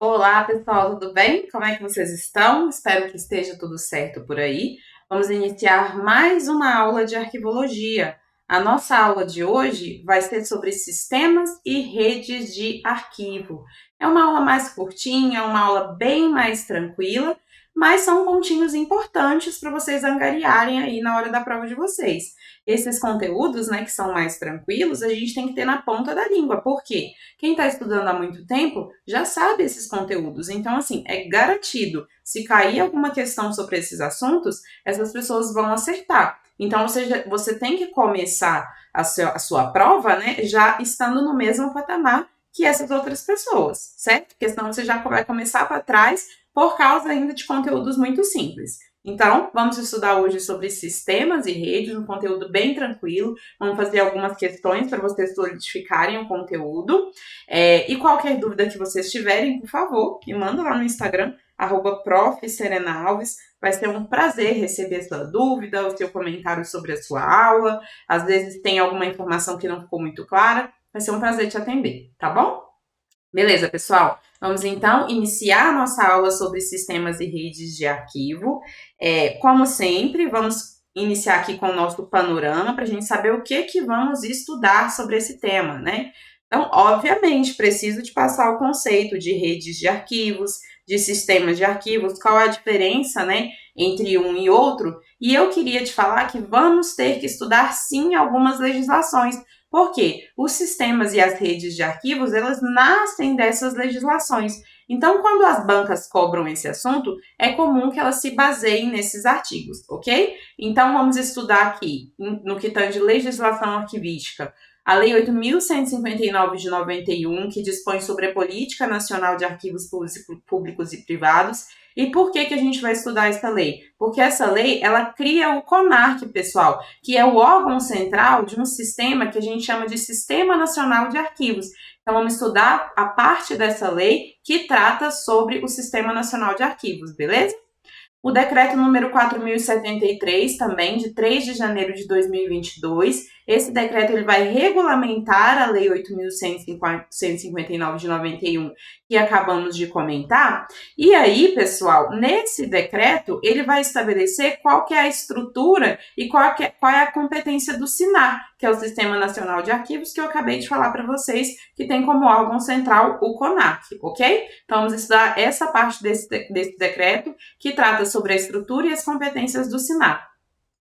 Olá, pessoal, tudo bem? Como é que vocês estão? Espero que esteja tudo certo por aí. Vamos iniciar mais uma aula de arquivologia. A nossa aula de hoje vai ser sobre sistemas e redes de arquivo. É uma aula mais curtinha, uma aula bem mais tranquila, mas são pontinhos importantes para vocês angariarem aí na hora da prova de vocês. Esses conteúdos, né, que são mais tranquilos, a gente tem que ter na ponta da língua. Por quê? Quem está estudando há muito tempo já sabe esses conteúdos. Então, assim, é garantido. Se cair alguma questão sobre esses assuntos, essas pessoas vão acertar. Então, você tem que começar a sua prova, né, já estando no mesmo patamar que essas outras pessoas, certo? Porque senão você já vai começar para trás por causa ainda de conteúdos muito simples. Então, vamos estudar hoje sobre sistemas e redes, um conteúdo bem tranquilo. Vamos fazer algumas questões para vocês solidificarem o conteúdo. E qualquer dúvida que vocês tiverem, por favor, me manda lá no Instagram, @prof.serena_alves. Vai ser um prazer receber a sua dúvida, o seu comentário sobre a sua aula. Às vezes tem alguma informação que não ficou muito clara. Vai ser um prazer te atender, tá bom? Beleza, pessoal? Vamos então iniciar a nossa aula sobre sistemas e redes de arquivo. Como sempre, vamos iniciar aqui com o nosso panorama para a gente saber o que vamos estudar sobre esse tema, né? Então, obviamente, preciso te passar o conceito de redes de arquivos, de sistemas de arquivos, qual a diferença, né, entre um e outro. E eu queria te falar que vamos ter que estudar, sim, algumas legislações. Por quê? Os sistemas e as redes de arquivos, elas nascem dessas legislações. Então, quando as bancas cobram esse assunto, é comum que elas se baseiem nesses artigos, ok? Então, vamos estudar aqui, no que tange legislação arquivística, a Lei 8.159 de 91, que dispõe sobre a Política Nacional de Arquivos Públicos e Privados. E por que a gente vai estudar essa lei? Porque essa lei, ela cria o CONARC, pessoal, que é o órgão central de um sistema que a gente chama de Sistema Nacional de Arquivos. Então, vamos estudar a parte dessa lei que trata sobre o Sistema Nacional de Arquivos, beleza? O decreto número 4.073, também, de 3 de janeiro de 2022, esse decreto ele vai regulamentar a Lei 8.159 de 91, que acabamos de comentar. E aí, pessoal, nesse decreto, ele vai estabelecer qual que é a estrutura e qual é a competência do SINAR, que é o Sistema Nacional de Arquivos, que eu acabei de falar para vocês, que tem como órgão central o CONARC, ok? Então, vamos estudar essa parte desse decreto, que trata sobre a estrutura e as competências do SINAR.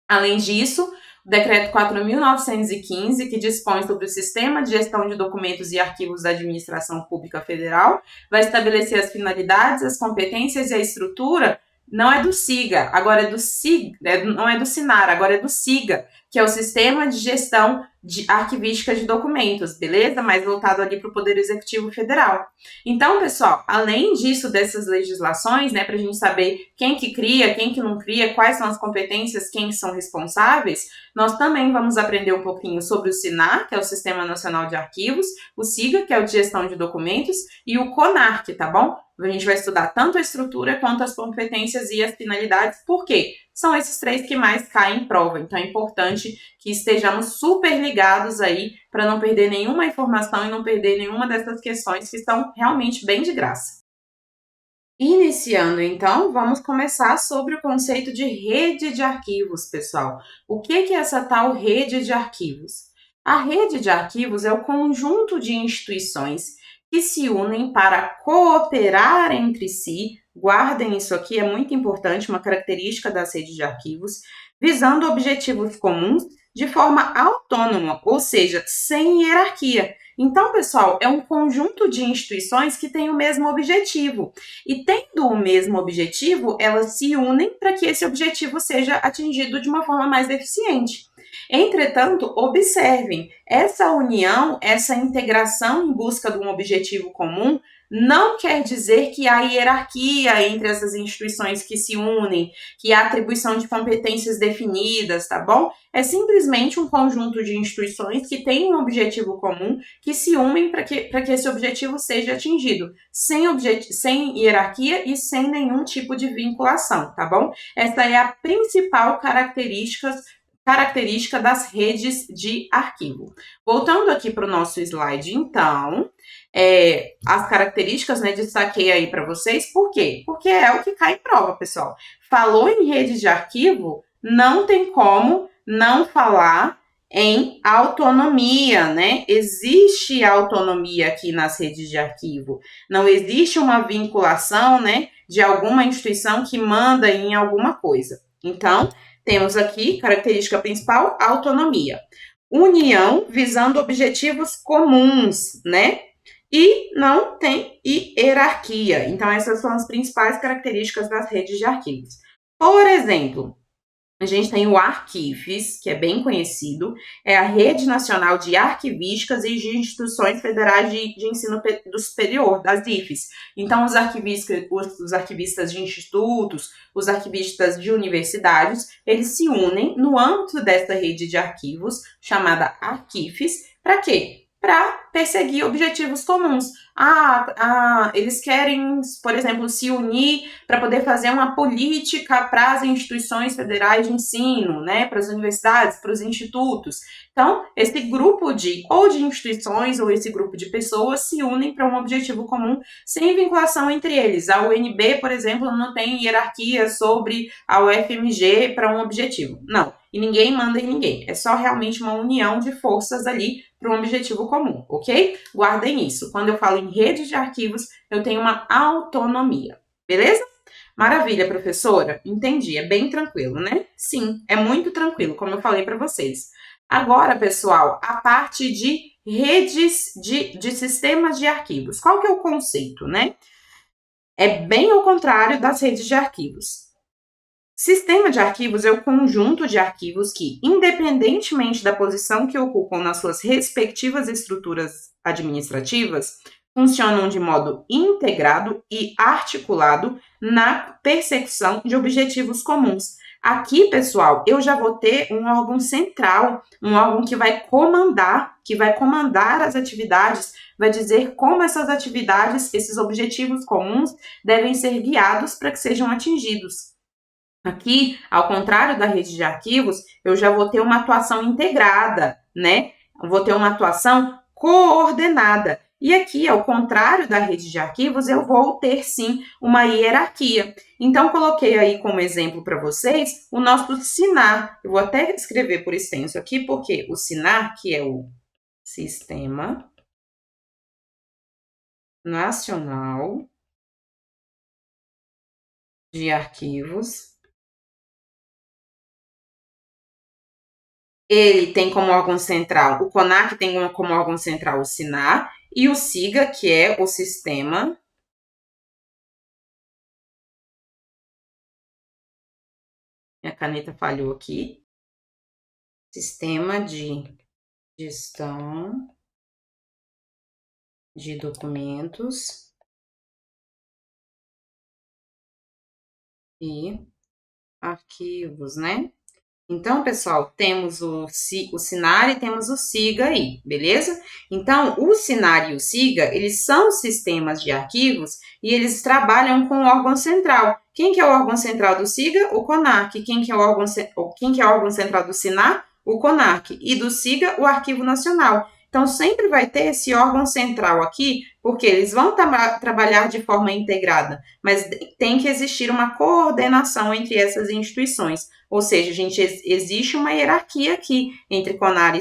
Além disso, o Decreto 4.915, que dispõe sobre o Sistema de Gestão de Documentos e Arquivos da Administração Pública Federal, vai estabelecer as finalidades, as competências e a estrutura. Não é do SIGA, agora é do SIGA, não é do SINAR, agora é do SIGA, que é o Sistema de Gestão de Arquivística de Documentos, beleza? Mais voltado ali para o Poder Executivo Federal. Então, pessoal, além disso, dessas legislações, né, para a gente saber quem que cria, quem que não cria, quais são as competências, quem são responsáveis, nós também vamos aprender um pouquinho sobre o SINAR, que é o Sistema Nacional de Arquivos, o SIGA, que é o de Gestão de Documentos, e o CONARC, tá bom? A gente vai estudar tanto a estrutura quanto as competências e as finalidades, por quê? São esses três que mais caem em prova, então é importante que estejamos super ligados aí para não perder nenhuma informação e não perder nenhuma dessas questões que estão realmente bem de graça. Iniciando, então, vamos começar sobre o conceito de rede de arquivos, pessoal. O que é essa tal rede de arquivos? A rede de arquivos é o conjunto de instituições que se unem para cooperar entre si. Guardem isso aqui, é muito importante, uma característica das redes de arquivos, visando objetivos comuns de forma autônoma, ou seja, sem hierarquia. Então, pessoal, é um conjunto de instituições que têm o mesmo objetivo. E tendo o mesmo objetivo, elas se unem para que esse objetivo seja atingido de uma forma mais eficiente. Entretanto, observem, essa união, essa integração em busca de um objetivo comum não quer dizer que há hierarquia entre essas instituições que se unem, que há atribuição de competências definidas, tá bom? É simplesmente um conjunto de instituições que têm um objetivo comum, que se unem para que esse objetivo seja atingido, sem hierarquia e sem nenhum tipo de vinculação, tá bom? Essa é a principal característica das redes de arquivo. Voltando aqui para o nosso slide, então, as características, né, destaquei aí para vocês. Por quê? Porque é o que cai em prova, pessoal. Falou em rede de arquivo, não tem como não falar em autonomia, né? Existe autonomia aqui nas redes de arquivo. Não existe uma vinculação, né, de alguma instituição que manda em alguma coisa. Então, temos aqui, característica principal, autonomia. União visando objetivos comuns, né? E não tem hierarquia. Então, essas são as principais características das redes de arquivos. Por exemplo, a gente tem o Arquifes, que é bem conhecido, é a Rede Nacional de Arquivísticas e de Instituições Federais de Ensino do Superior, das IFES. Então, os arquivistas de institutos, os arquivistas de universidades, eles se unem no âmbito dessa rede de arquivos, chamada Arquifes, para quê? Para perseguir objetivos comuns. Eles querem, por exemplo, se unir para poder fazer uma política para as instituições federais de ensino, né, para as universidades, para os institutos. Então, esse grupo de instituições ou esse grupo de pessoas se unem para um objetivo comum sem vinculação entre eles. A UNB, por exemplo, não tem hierarquia sobre a UFMG para um objetivo. Não. E ninguém manda em ninguém. É só realmente uma união de forças ali para um objetivo comum, ok? Guardem isso. Quando eu falo em rede de arquivos, eu tenho uma autonomia. Beleza? Maravilha, professora. Entendi. É bem tranquilo, né? Sim, é muito tranquilo, como eu falei para vocês. Agora, pessoal, a parte de redes de sistemas de arquivos. Qual que é o conceito, né? É bem ao contrário das redes de arquivos. Sistema de arquivos é o conjunto de arquivos que, independentemente da posição que ocupam nas suas respectivas estruturas administrativas, funcionam de modo integrado e articulado na persecução de objetivos comuns. Aqui, pessoal, eu já vou ter um órgão central, um órgão que vai comandar as atividades, vai dizer como essas atividades, esses objetivos comuns, devem ser guiados para que sejam atingidos. Aqui, ao contrário da rede de arquivos, eu já vou ter uma atuação integrada, né? Eu vou ter uma atuação coordenada. E aqui, ao contrário da rede de arquivos, eu vou ter, sim, uma hierarquia. Então, coloquei aí como exemplo para vocês o nosso SINAR. Eu vou até escrever por extenso aqui, porque o SINAR, que é o Sistema Nacional de Arquivos, ele tem como órgão central, o CONAC tem como órgão central o SINAR, e o SIGA, que é o Sistema Minha caneta falhou aqui. Sistema de Gestão de Documentos e Arquivos, né? Então, pessoal, temos o SINAR e temos o SIGA aí, beleza? Então, o SINAR e o SIGA, eles são sistemas de arquivos e eles trabalham com o órgão central. Quem que é o órgão central do SIGA? O CONAC. Quem que é o órgão central do SINAR? O CONAC. E do SIGA, o Arquivo Nacional. Então, sempre vai ter esse órgão central aqui, porque eles vão trabalhar de forma integrada, mas tem que existir uma coordenação entre essas instituições. Ou seja, existe uma hierarquia aqui entre CONAC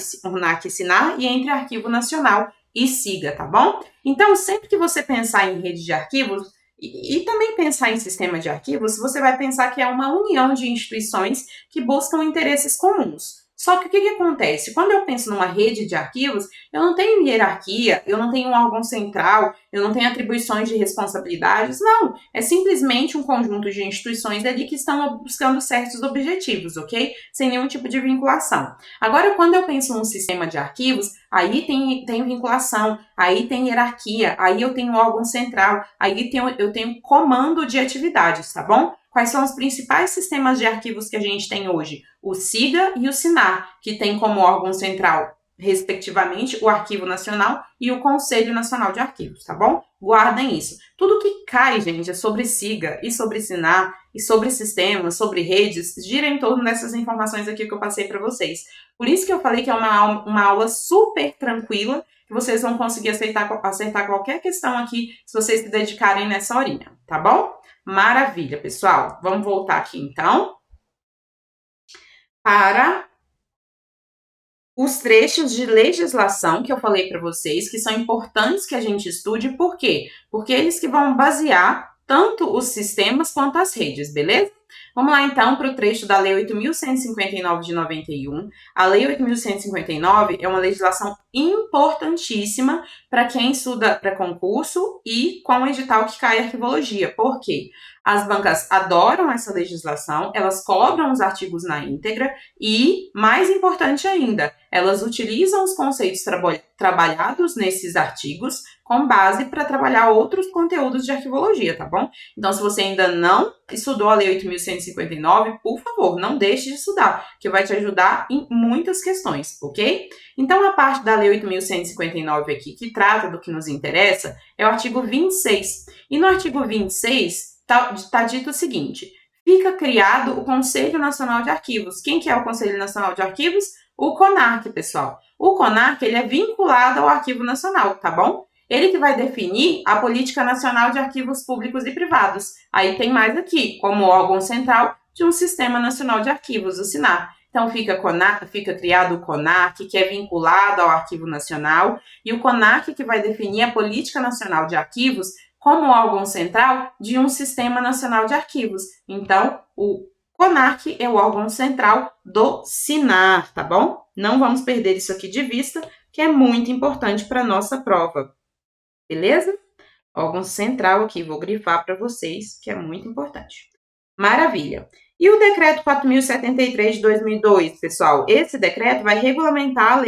e SINAR e entre Arquivo Nacional e SIGA, tá bom? Então, sempre que você pensar em rede de arquivos e também pensar em sistema de arquivos, você vai pensar que é uma união de instituições que buscam interesses comuns. Só que o que acontece? Quando eu penso numa rede de arquivos, eu não tenho hierarquia, eu não tenho um órgão central, eu não tenho atribuições de responsabilidades, não. É simplesmente um conjunto de instituições ali que estão buscando certos objetivos, ok? Sem nenhum tipo de vinculação. Agora, quando eu penso num sistema de arquivos, aí tem vinculação, aí tem hierarquia, aí eu tenho um órgão central, aí eu tenho comando de atividades, tá bom? Quais são os principais sistemas de arquivos que a gente tem hoje? O SIGA e o SINAR, que tem como órgão central respectivamente, o Arquivo Nacional e o Conselho Nacional de Arquivos, tá bom? Guardem isso. Tudo que cai, gente, é sobre SIGA e sobre SINAR e sobre sistemas, sobre redes, gira em torno dessas informações aqui que eu passei para vocês. Por isso que eu falei que é uma aula super tranquila, que vocês vão conseguir acertar qualquer questão aqui se vocês se dedicarem nessa horinha, tá bom? Maravilha, pessoal. Vamos voltar aqui, então, para os trechos de legislação que eu falei para vocês, que são importantes que a gente estude. Por quê? Porque eles que vão basear tanto os sistemas quanto as redes, beleza? Vamos lá, então, para o trecho da Lei 8.159 de 91. A Lei 8.159 é uma legislação importantíssima para quem estuda para concurso e com o edital que cai arquivologia. Por quê? As bancas adoram essa legislação, elas cobram os artigos na íntegra e, mais importante ainda, elas utilizam os conceitos trabalhados nesses artigos com base para trabalhar outros conteúdos de arquivologia, tá bom? Então, se você ainda não estudou a Lei 8.159, por favor, não deixe de estudar, que vai te ajudar em muitas questões, ok? Então, a parte da Lei 8.159 aqui, que trata do que nos interessa, é o artigo 26. E no artigo 26, está dito o seguinte: fica criado o Conselho Nacional de Arquivos. Quem que é o Conselho Nacional de Arquivos? O CONARC, pessoal. O CONARC, ele é vinculado ao Arquivo Nacional, tá bom? Ele que vai definir a Política Nacional de Arquivos Públicos e Privados. Aí tem mais aqui, como órgão central de um Sistema Nacional de Arquivos, o SINAR. Então, fica criado o CONARC, que é vinculado ao Arquivo Nacional, e o CONARC que vai definir a Política Nacional de Arquivos como órgão central de um Sistema Nacional de Arquivos. Então, o CONARC é o órgão central do SINAR, tá bom? Não vamos perder isso aqui de vista, que é muito importante para a nossa prova. Beleza? Órgão central aqui, vou grifar para vocês, que é muito importante. Maravilha! E o Decreto 4.073 de 2002, pessoal? Esse decreto vai regulamentar a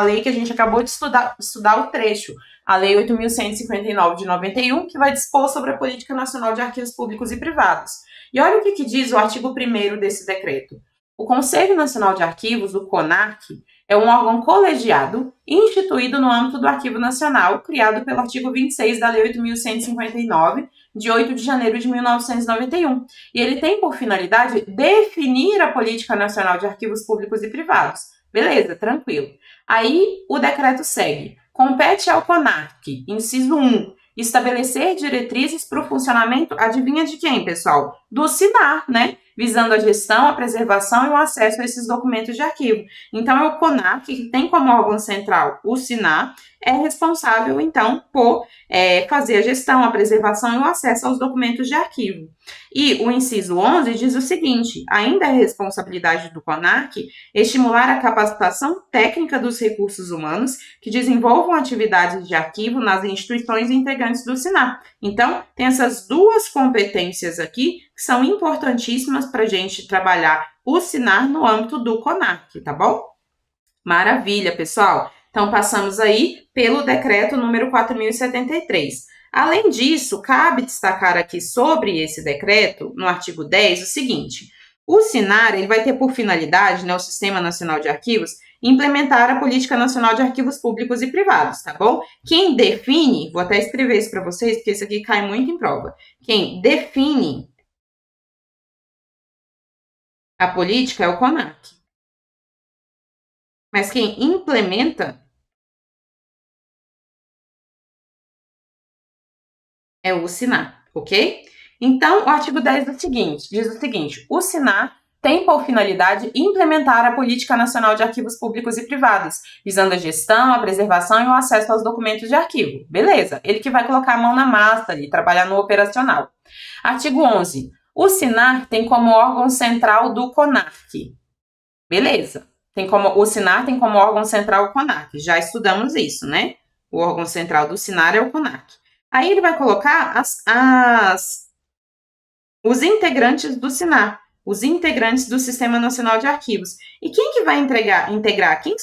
lei que a gente acabou de estudar o trecho, a Lei 8.159 de 91, que vai dispor sobre a Política Nacional de Arquivos Públicos e Privados. E olha o que diz o artigo 1º desse decreto. O Conselho Nacional de Arquivos, o CONARC, é um órgão colegiado instituído no âmbito do Arquivo Nacional, criado pelo artigo 26 da Lei 8.159, de 8 de janeiro de 1991. E ele tem por finalidade definir a Política Nacional de Arquivos Públicos e Privados. Beleza, tranquilo. Aí o decreto segue. Compete ao CONARC, inciso 1, estabelecer diretrizes para o funcionamento, adivinha de quem, pessoal? Do SINAR, né? Visando a gestão, a preservação e o acesso a esses documentos de arquivo. Então, é o CONARC, que tem como órgão central o SINAR, é responsável, então, por fazer a gestão, a preservação e o acesso aos documentos de arquivo. E o inciso 11 diz o seguinte: ainda é responsabilidade do CONARC estimular a capacitação técnica dos recursos humanos que desenvolvam atividades de arquivo nas instituições integrantes do SINAR. Então, tem essas duas competências aqui que são importantíssimas para a gente trabalhar o SINAR no âmbito do CONARC, tá bom? Maravilha, pessoal! Então, passamos aí pelo decreto número 4.073. Além disso, cabe destacar aqui sobre esse decreto, no artigo 10, o seguinte: o SINAR ele vai ter por finalidade, né, o Sistema Nacional de Arquivos, implementar a Política Nacional de Arquivos Públicos e Privados, tá bom? Quem define, vou até escrever isso para vocês, porque isso aqui cai muito em prova. Quem define a política é o CONARC. Mas quem implementa é o SINAR, ok? Então, o artigo 10 diz o seguinte: o SINAR tem por finalidade implementar a Política Nacional de Arquivos Públicos e Privados, visando a gestão, a preservação e o acesso aos documentos de arquivo. Beleza, ele que vai colocar a mão na massa ali, trabalhar no operacional. Artigo 11. O SINAR tem como órgão central do CONARC. Beleza. O SINAR tem como órgão central o CONARC. Já estudamos isso, né? O órgão central do SINAR é o CONARC. Aí ele vai colocar os integrantes do SINAR, os integrantes do Sistema Nacional de Arquivos. E quem que vai integrar?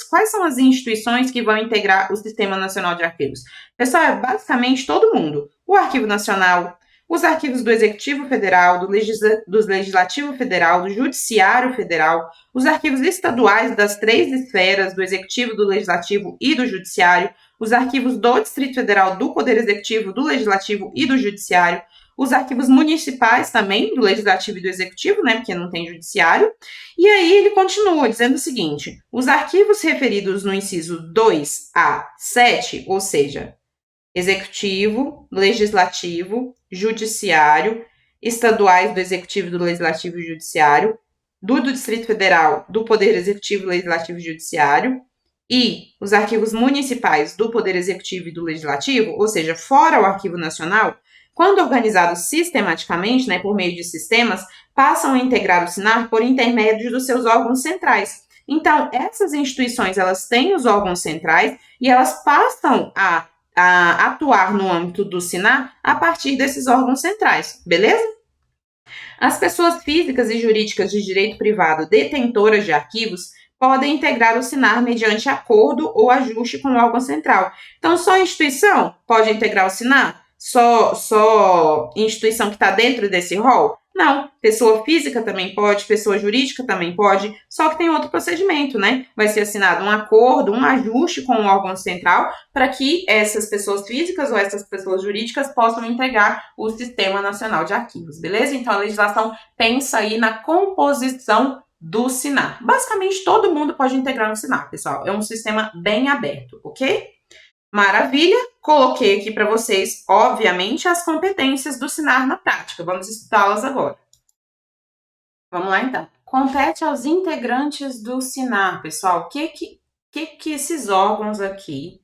Quais são as instituições que vão integrar o Sistema Nacional de Arquivos? Pessoal, é basicamente todo mundo. O Arquivo Nacional, os arquivos do Executivo Federal, do Legislativo Federal, do Judiciário Federal, os arquivos estaduais das 3 esferas, do Executivo, do Legislativo e do Judiciário, os arquivos do Distrito Federal, do Poder Executivo, do Legislativo e do Judiciário, os arquivos municipais também, do Legislativo e do Executivo, né, porque não tem Judiciário. E aí ele continua dizendo o seguinte: os arquivos referidos no inciso 2 a 7, ou seja, Executivo, Legislativo, Judiciário, estaduais do Executivo, do Legislativo e Judiciário, do Distrito Federal, do Poder Executivo, Legislativo e Judiciário, e os arquivos municipais do Poder Executivo e do Legislativo, ou seja, fora o Arquivo Nacional, quando organizados sistematicamente, né, por meio de sistemas, passam a integrar o SINAR por intermédio dos seus órgãos centrais. Então, essas instituições, elas têm os órgãos centrais e elas passam a atuar no âmbito do SINAR a partir desses órgãos centrais, beleza? As pessoas físicas e jurídicas de direito privado detentoras de arquivos podem integrar o SINAR mediante acordo ou ajuste com o órgão central. Então, só instituição pode integrar o SINAR? Só instituição que está dentro desse rol? Não, pessoa física também pode, pessoa jurídica também pode, só que tem outro procedimento, né? Vai ser assinado um acordo, um ajuste com o órgão central para que essas pessoas físicas ou essas pessoas jurídicas possam entregar o Sistema Nacional de Arquivos, beleza? Então, a legislação pensa aí na composição do SINAR. Basicamente, todo mundo pode integrar no SINAR, pessoal. É um sistema bem aberto, ok? Maravilha! Coloquei aqui para vocês, obviamente, as competências do SINAR na prática. Vamos estudá-las agora. Vamos lá, então. Compete aos integrantes do SINAR, pessoal. O que esses órgãos aqui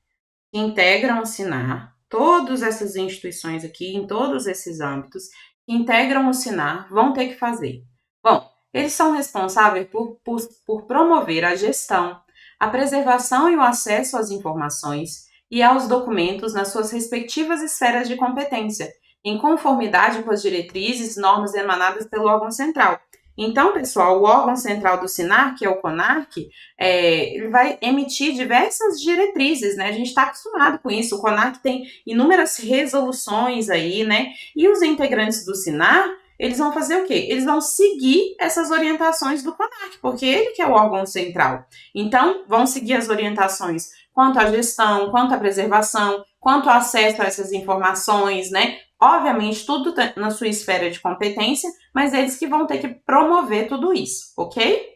que integram o SINAR, todas essas instituições aqui, em todos esses âmbitos, que integram o SINAR, vão ter que fazer? Bom, eles são responsáveis por promover a gestão, a preservação e o acesso às informações e aos documentos nas suas respectivas esferas de competência, em conformidade com as diretrizes e normas emanadas pelo órgão central. Então, pessoal, o órgão central do SINAR, que é o CONARC, ele vai emitir diversas diretrizes, né? A gente está acostumado com isso. O CONARC tem inúmeras resoluções aí, né? E os integrantes do SINAR, eles vão fazer o quê? Eles vão seguir essas orientações do CONARC, porque ele que é o órgão central. Então, vão seguir as orientações quanto à gestão, quanto à preservação, quanto ao acesso a essas informações, né? Obviamente, tudo na sua esfera de competência, mas eles que vão ter que promover tudo isso, ok?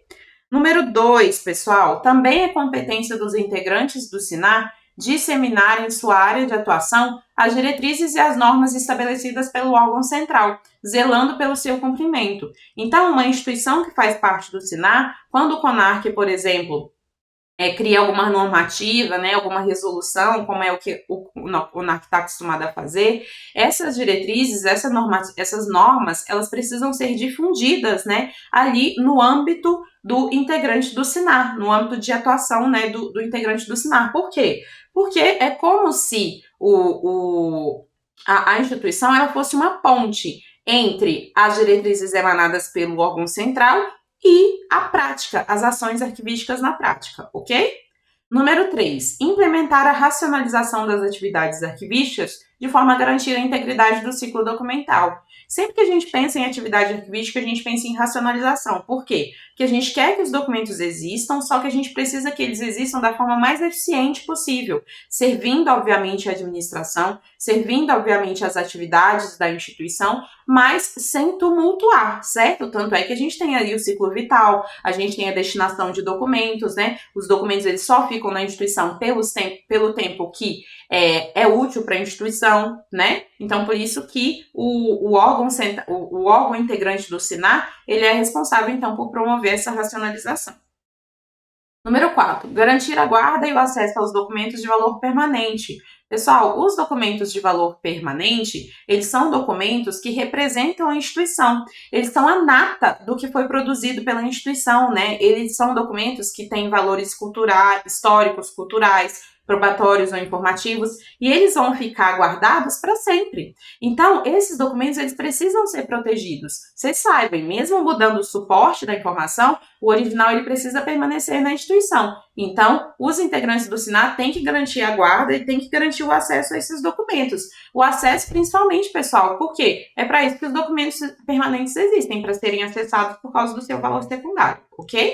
Número 2, pessoal, também é competência dos integrantes do SINAR disseminar em sua área de atuação as diretrizes e as normas estabelecidas pelo órgão central, zelando pelo seu cumprimento. Então, uma instituição que faz parte do SINAR, quando o CONARC, por exemplo, cria alguma normativa, né, alguma resolução, como é o que o CONARC está acostumado a fazer, essas diretrizes, essas normas, elas precisam ser difundidas, né, ali no âmbito do integrante do SINAR, no âmbito de atuação, né, do integrante do SINAR. Por quê? Porque é como se a instituição ela fosse uma ponte entre as diretrizes emanadas pelo órgão central e a prática, as ações arquivísticas na prática, ok? Número 3, implementar a racionalização das atividades arquivísticas de forma a garantir a integridade do ciclo documental. Sempre que a gente pensa em atividade arquivística, a gente pensa em racionalização. Por quê? Porque a gente quer que os documentos existam, só que a gente precisa que eles existam da forma mais eficiente possível, servindo, obviamente, a administração, servindo, obviamente, as atividades da instituição, mas sem tumultuar, certo? Tanto é que a gente tem ali o ciclo vital, a gente tem a destinação de documentos, né? Os documentos eles só ficam na instituição pelo tempo que é útil para a instituição, né? Então, por isso que o órgão integrante do SINAR, ele é responsável, então, por promover essa racionalização. Número 4, garantir a guarda e o acesso aos documentos de valor permanente. Pessoal, os documentos de valor permanente, eles são documentos que representam a instituição. Eles são a nata do que foi produzido pela instituição, né? Eles são documentos que têm valores históricos, culturais, probatórios ou informativos, e eles vão ficar guardados para sempre. Então, esses documentos eles precisam ser protegidos. Vocês sabem, mesmo mudando o suporte da informação, o original ele precisa permanecer na instituição. Então, os integrantes do SINAR têm que garantir a guarda e têm que garantir o acesso a esses documentos. O acesso principalmente, pessoal, por quê? É para isso que os documentos permanentes existem, para serem acessados por causa do seu valor secundário, ok?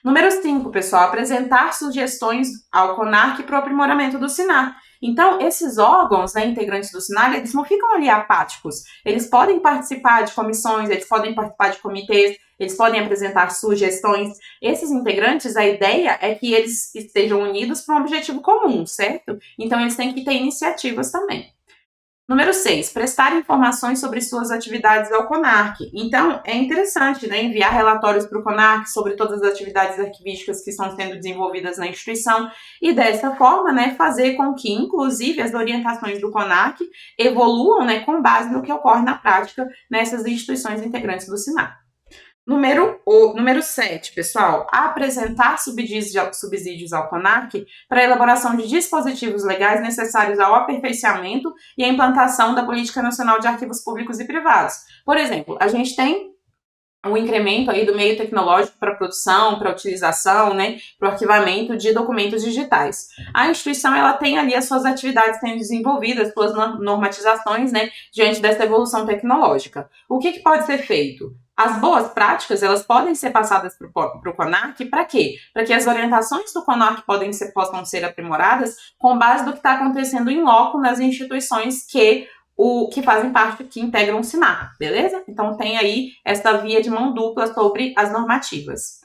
Número 5, pessoal, apresentar sugestões ao CONARC para o aprimoramento do SINAR. Então, esses órgãos, né, integrantes do SINAR, eles não ficam ali apáticos. Eles podem participar de comissões, eles podem participar de comitês, eles podem apresentar sugestões. Esses integrantes, a ideia é que eles estejam unidos para um objetivo comum, certo? Então, eles têm que ter iniciativas também. Número 6, prestar informações sobre suas atividades ao CONARC. Então, é interessante, né, enviar relatórios para o CONARC sobre todas as atividades arquivísticas que estão sendo desenvolvidas na instituição e, dessa forma, né, fazer com que, inclusive, as orientações do CONARC evoluam, né, com base no que ocorre na prática nessas instituições integrantes do SINAR. Número 7, pessoal, apresentar subsídios ao CONARC para a elaboração de dispositivos legais necessários ao aperfeiçoamento e à implantação da Política Nacional de Arquivos Públicos e Privados. Por exemplo, a gente tem um incremento aí do meio tecnológico para a produção, para a utilização, né, para o arquivamento de documentos digitais. A instituição, ela tem ali as suas atividades sendo desenvolvidas, suas normatizações, né, diante dessa evolução tecnológica. O que pode ser feito? As boas práticas, elas podem ser passadas para o CONARC, para quê? Para que as orientações do CONARC possam ser aprimoradas com base do que está acontecendo em loco nas instituições que fazem parte, que integram o SINAR, beleza? Então, tem aí essa via de mão dupla sobre as normativas.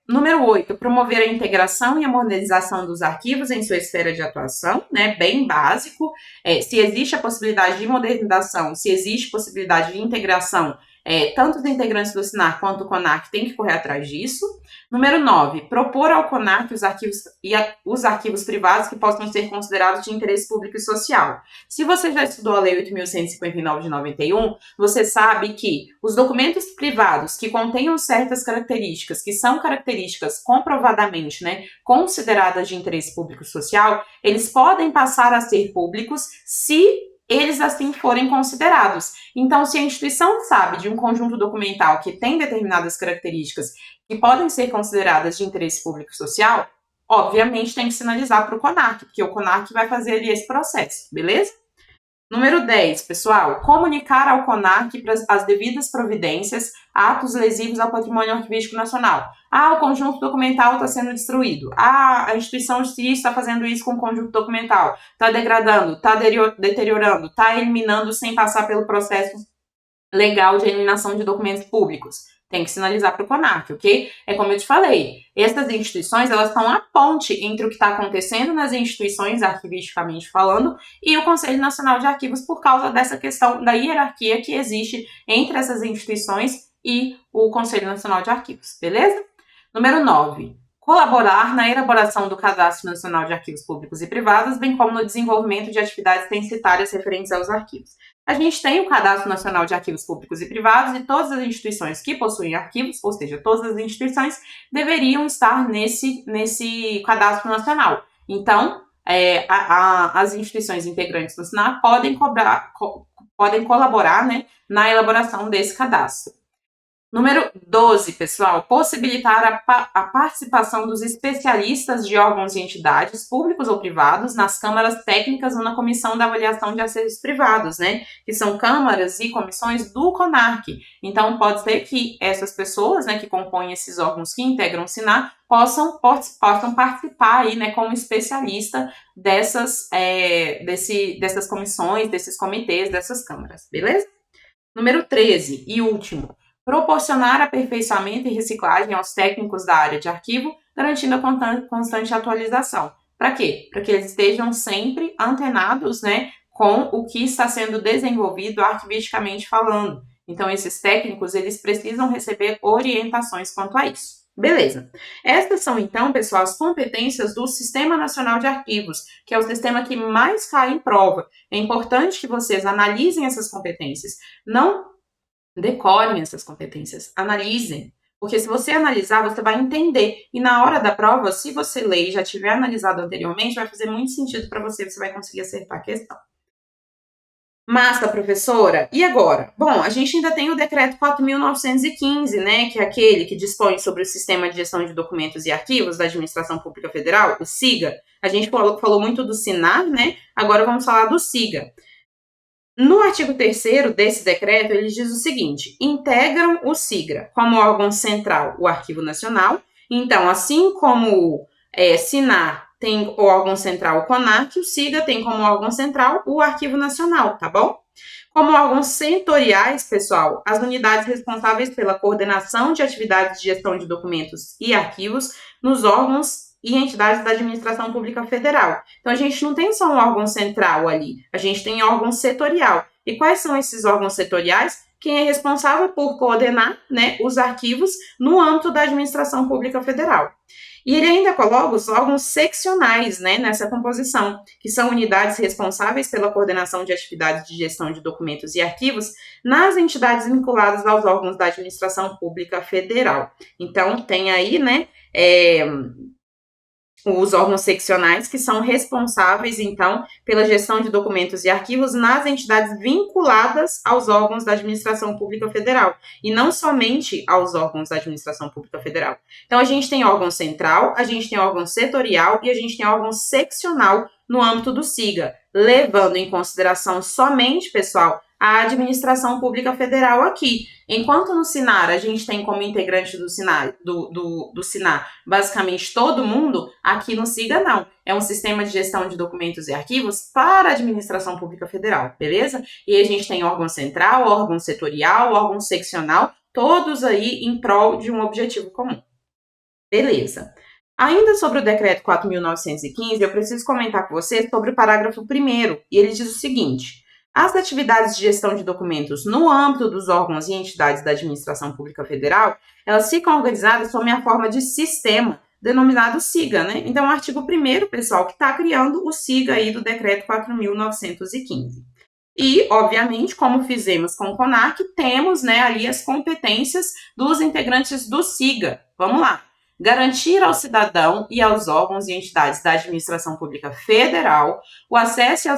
Número 8, promover a integração e a modernização dos arquivos em sua esfera de atuação, né, bem básico. Se existe a possibilidade de modernização, se existe possibilidade de integração, tanto os integrantes do SINAR quanto o CONARC têm que correr atrás disso. Número 9, propor ao CONARC os arquivos privados que possam ser considerados de interesse público e social. Se você já estudou a Lei 8.159 de 91, você sabe que os documentos privados que contenham certas características, que são características comprovadamente, né, consideradas de interesse público e social, eles podem passar a ser públicos se eles assim forem considerados. Então, se a instituição sabe de um conjunto documental que tem determinadas características que podem ser consideradas de interesse público e social, obviamente tem que sinalizar para o CONARC, porque o CONARC vai fazer ali esse processo, beleza? Número 10, pessoal, comunicar ao CONARC as devidas providências, atos lesivos ao patrimônio arquivístico nacional. O conjunto documental está sendo destruído. A instituição de si está fazendo isso com o conjunto documental. Está degradando, está deteriorando, está eliminando sem passar pelo processo legal de eliminação de documentos públicos. Tem que sinalizar para o CONARC, ok? É como eu te falei, essas instituições, elas são a ponte entre o que está acontecendo nas instituições, arquivisticamente falando, e o Conselho Nacional de Arquivos, por causa dessa questão da hierarquia que existe entre essas instituições e o Conselho Nacional de Arquivos, beleza? Número 9. Colaborar na elaboração do Cadastro Nacional de Arquivos Públicos e Privados, bem como no desenvolvimento de atividades censitárias referentes aos arquivos. A gente tem o Cadastro Nacional de Arquivos Públicos e Privados e todas as instituições que possuem arquivos, ou seja, todas as instituições deveriam estar nesse Cadastro Nacional. Então, as instituições integrantes do SINAR podem colaborar, né, na elaboração desse cadastro. Número 12, pessoal, possibilitar a participação dos especialistas de órgãos e entidades, públicos ou privados, nas câmaras técnicas ou na comissão da avaliação de acessos privados, né? Que são câmaras e comissões do CONARC. Então, pode ser que essas pessoas, né, que compõem esses órgãos que integram o SINAR, possam participar aí, né, como especialista dessas comissões, desses comitês, dessas câmaras, beleza? Número 13 e último. Proporcionar aperfeiçoamento e reciclagem aos técnicos da área de arquivo, garantindo a constante atualização. Para quê? Para que eles estejam sempre antenados, né, com o que está sendo desenvolvido arquivisticamente falando. Então, esses técnicos, eles precisam receber orientações quanto a isso. Beleza. Estas são, então, pessoal, as competências do Sistema Nacional de Arquivos, que é o sistema que mais cai em prova. É importante que vocês analisem essas competências. Não decorem essas competências, analisem, Porque se você analisar, você vai entender. E na hora da prova, se você ler e já tiver analisado anteriormente, vai fazer muito sentido para você, você vai conseguir acertar a questão. Massa, professora. E agora? Bom, a gente ainda tem o decreto 4.915, né, que é aquele que dispõe sobre o Sistema de Gestão de Documentos e Arquivos da Administração Pública Federal, o SIGA. A gente falou muito do SINAR, né? Agora vamos falar do SIGA. No artigo 3º desse decreto, ele diz o seguinte: integram o SIGRA como órgão central o Arquivo Nacional. Então, assim como SINAR tem o órgão central o CONARC, o SIGA tem como órgão central o Arquivo Nacional, tá bom? Como órgãos setoriais, pessoal, as unidades responsáveis pela coordenação de atividades de gestão de documentos e arquivos nos órgãos e entidades da administração pública federal. Então, a gente não tem só um órgão central ali, a gente tem órgão setorial. E quais são esses órgãos setoriais? Quem é responsável por coordenar, né, os arquivos no âmbito da administração pública federal. E ele ainda coloca os órgãos seccionais, né, nessa composição, que são unidades responsáveis pela coordenação de atividades de gestão de documentos e arquivos nas entidades vinculadas aos órgãos da administração pública federal. Então, tem aí, né, os órgãos seccionais, que são responsáveis, então, pela gestão de documentos e arquivos nas entidades vinculadas aos órgãos da administração pública federal, e não somente aos órgãos da administração pública federal. Então, a gente tem órgão central, a gente tem órgão setorial e a gente tem órgão seccional no âmbito do SIGA, levando em consideração somente, pessoal, a administração pública federal aqui. Enquanto no SINAR a gente tem como integrante do SINAR basicamente todo mundo, aqui no SIGA não. É um sistema de gestão de documentos e arquivos para a administração pública federal, beleza? E a gente tem órgão central, órgão setorial, órgão seccional, todos aí em prol de um objetivo comum. Beleza. Ainda sobre o decreto 4.915, eu preciso comentar com você sobre o parágrafo 1º, e ele diz o seguinte: as atividades de gestão de documentos no âmbito dos órgãos e entidades da administração pública federal, elas ficam organizadas sob a forma de sistema, denominado SIGA, né? Então, o artigo 1º, pessoal, que está criando o SIGA aí do decreto 4.915. E, obviamente, como fizemos com o CONARC, temos, né, ali as competências dos integrantes do SIGA. Vamos lá. Garantir ao cidadão e aos órgãos e entidades da administração pública federal o acesso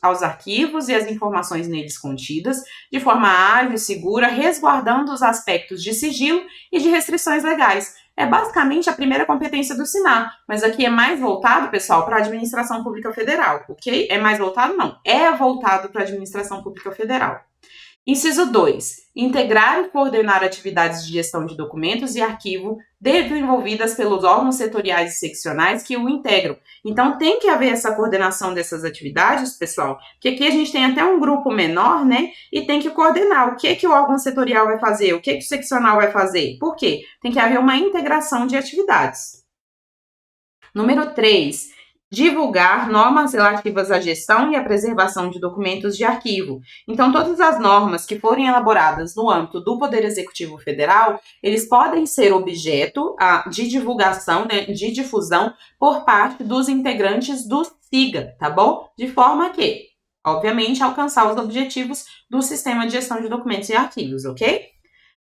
aos arquivos e às informações neles contidas de forma ágil e segura, resguardando os aspectos de sigilo e de restrições legais. É basicamente a primeira competência do SINAR, mas aqui é mais voltado, pessoal, para a administração pública federal, ok? É mais voltado? Não, é voltado para a administração pública federal. Inciso 2. Integrar e coordenar atividades de gestão de documentos e arquivo desenvolvidas pelos órgãos setoriais e seccionais que o integram. Então, tem que haver essa coordenação dessas atividades, pessoal, porque aqui a gente tem até um grupo menor, né? E tem que coordenar o que o órgão setorial vai fazer, o que o seccional vai fazer. Por quê? Tem que haver uma integração de atividades. Número 3. Divulgar normas relativas à gestão e à preservação de documentos de arquivo. Então, todas as normas que forem elaboradas no âmbito do Poder Executivo Federal, eles podem ser objeto de divulgação, né, de difusão por parte dos integrantes do SIGA, tá bom? De forma que, obviamente, alcançar os objetivos do Sistema de Gestão de Documentos e Arquivos, ok?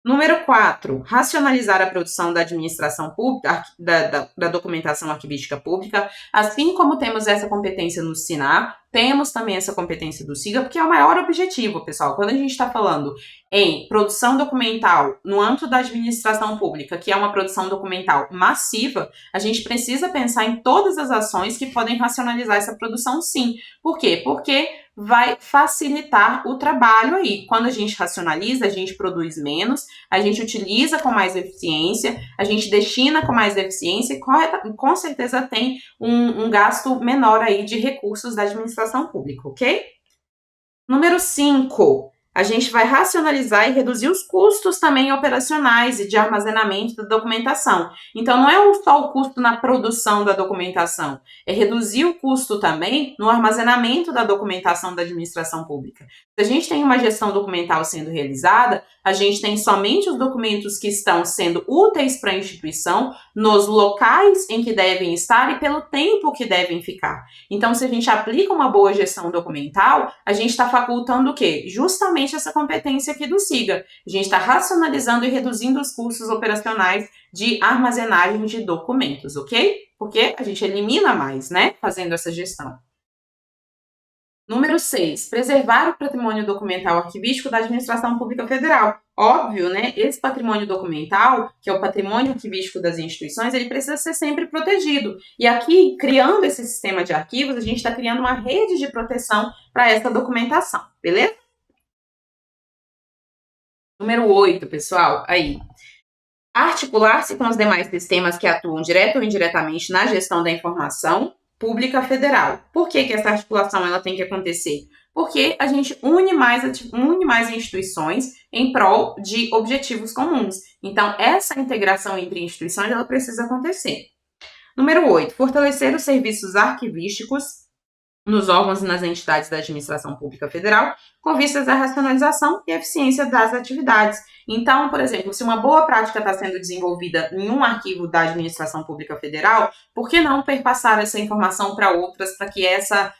Número 4, racionalizar a produção da administração pública, da documentação arquivística pública, assim como temos essa competência no SINAR, temos também essa competência do SIGA, porque é o maior objetivo, pessoal. Quando a gente está falando em produção documental no âmbito da administração pública, que é uma produção documental massiva, a gente precisa pensar em todas as ações que podem racionalizar essa produção, sim. Por quê? Porque vai facilitar o trabalho aí. Quando a gente racionaliza, a gente produz menos, a gente utiliza com mais eficiência, a gente destina com mais eficiência e com certeza tem um gasto menor aí de recursos da administração pública, ok? Número 5. A gente vai racionalizar e reduzir os custos também operacionais e de armazenamento da documentação. Então, não é só o custo na produção da documentação, é reduzir o custo também no armazenamento da documentação da administração pública. Se a gente tem uma gestão documental sendo realizada, a gente tem somente os documentos que estão sendo úteis para a instituição, nos locais em que devem estar e pelo tempo que devem ficar. Então, se a gente aplica uma boa gestão documental, a gente está facultando o quê? Justamente justamente essa competência aqui do SIGA. A gente está racionalizando e reduzindo os custos operacionais de armazenagem de documentos, ok? Porque a gente elimina mais, né, fazendo essa gestão. Número 6, preservar o patrimônio documental arquivístico da Administração Pública Federal. Óbvio, né? Esse patrimônio documental, que é o patrimônio arquivístico das instituições, ele precisa ser sempre protegido. E aqui, criando esse sistema de arquivos, a gente está criando uma rede de proteção para essa documentação, beleza? Número 8, pessoal, aí. Articular-se com os demais sistemas que atuam direto ou indiretamente na gestão da informação pública federal. Por que essa articulação ela tem que acontecer? Porque a gente une mais instituições em prol de objetivos comuns. Então, essa integração entre instituições ela precisa acontecer. Número 8, fortalecer os serviços arquivísticos nos órgãos e nas entidades da administração pública federal, com vistas à racionalização e eficiência das atividades. Então, por exemplo, se uma boa prática está sendo desenvolvida em um arquivo da administração pública federal, por que não perpassar essa informação para outras, para que essa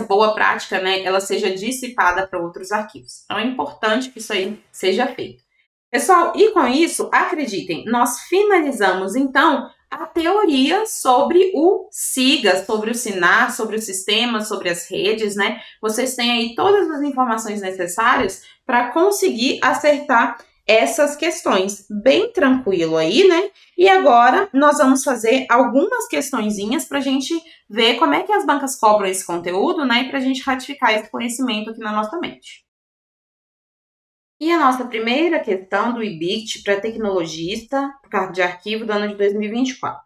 boa prática, né, ela seja dissipada para outros arquivos? Então, é importante que isso aí seja feito. Pessoal, e com isso, acreditem, nós finalizamos, então, a teoria sobre o SIGA, sobre o SINAR, sobre o sistema, sobre as redes, né? Vocês têm aí todas as informações necessárias para conseguir acertar essas questões. Bem tranquilo aí, né? E agora nós vamos fazer algumas questõezinhas para a gente ver como é que as bancas cobram esse conteúdo, né? E para a gente ratificar esse conhecimento aqui na nossa mente. E a nossa primeira questão do IBIT para tecnologista, por cargo de arquivo do ano de 2024.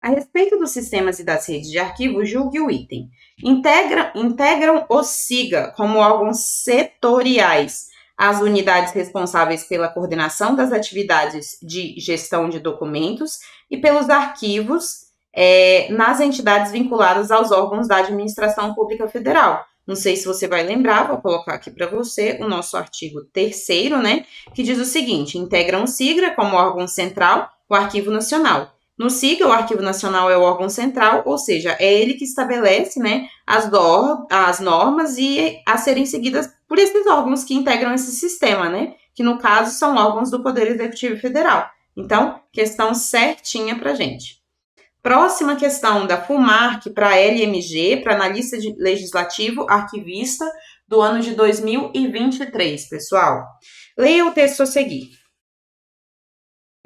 A respeito dos sistemas e das redes de arquivo, julgue o item. Integram o SIGA como órgãos setoriais as unidades responsáveis pela coordenação das atividades de gestão de documentos e pelos arquivos nas entidades vinculadas aos órgãos da Administração Pública Federal. Não sei se você vai lembrar, vou colocar aqui para você o nosso artigo 3º, né, que diz o seguinte: integram o SIGA como órgão central o Arquivo Nacional. No SIGA, o Arquivo Nacional é o órgão central, ou seja, é ele que estabelece, né, as normas a serem seguidas por esses órgãos que integram esse sistema, né, que no caso são órgãos do Poder Executivo Federal. Então, questão certinha para gente. Próxima questão da FUMARC para LMG, para analista legislativo arquivista do ano de 2023, pessoal. Leia o texto a seguir.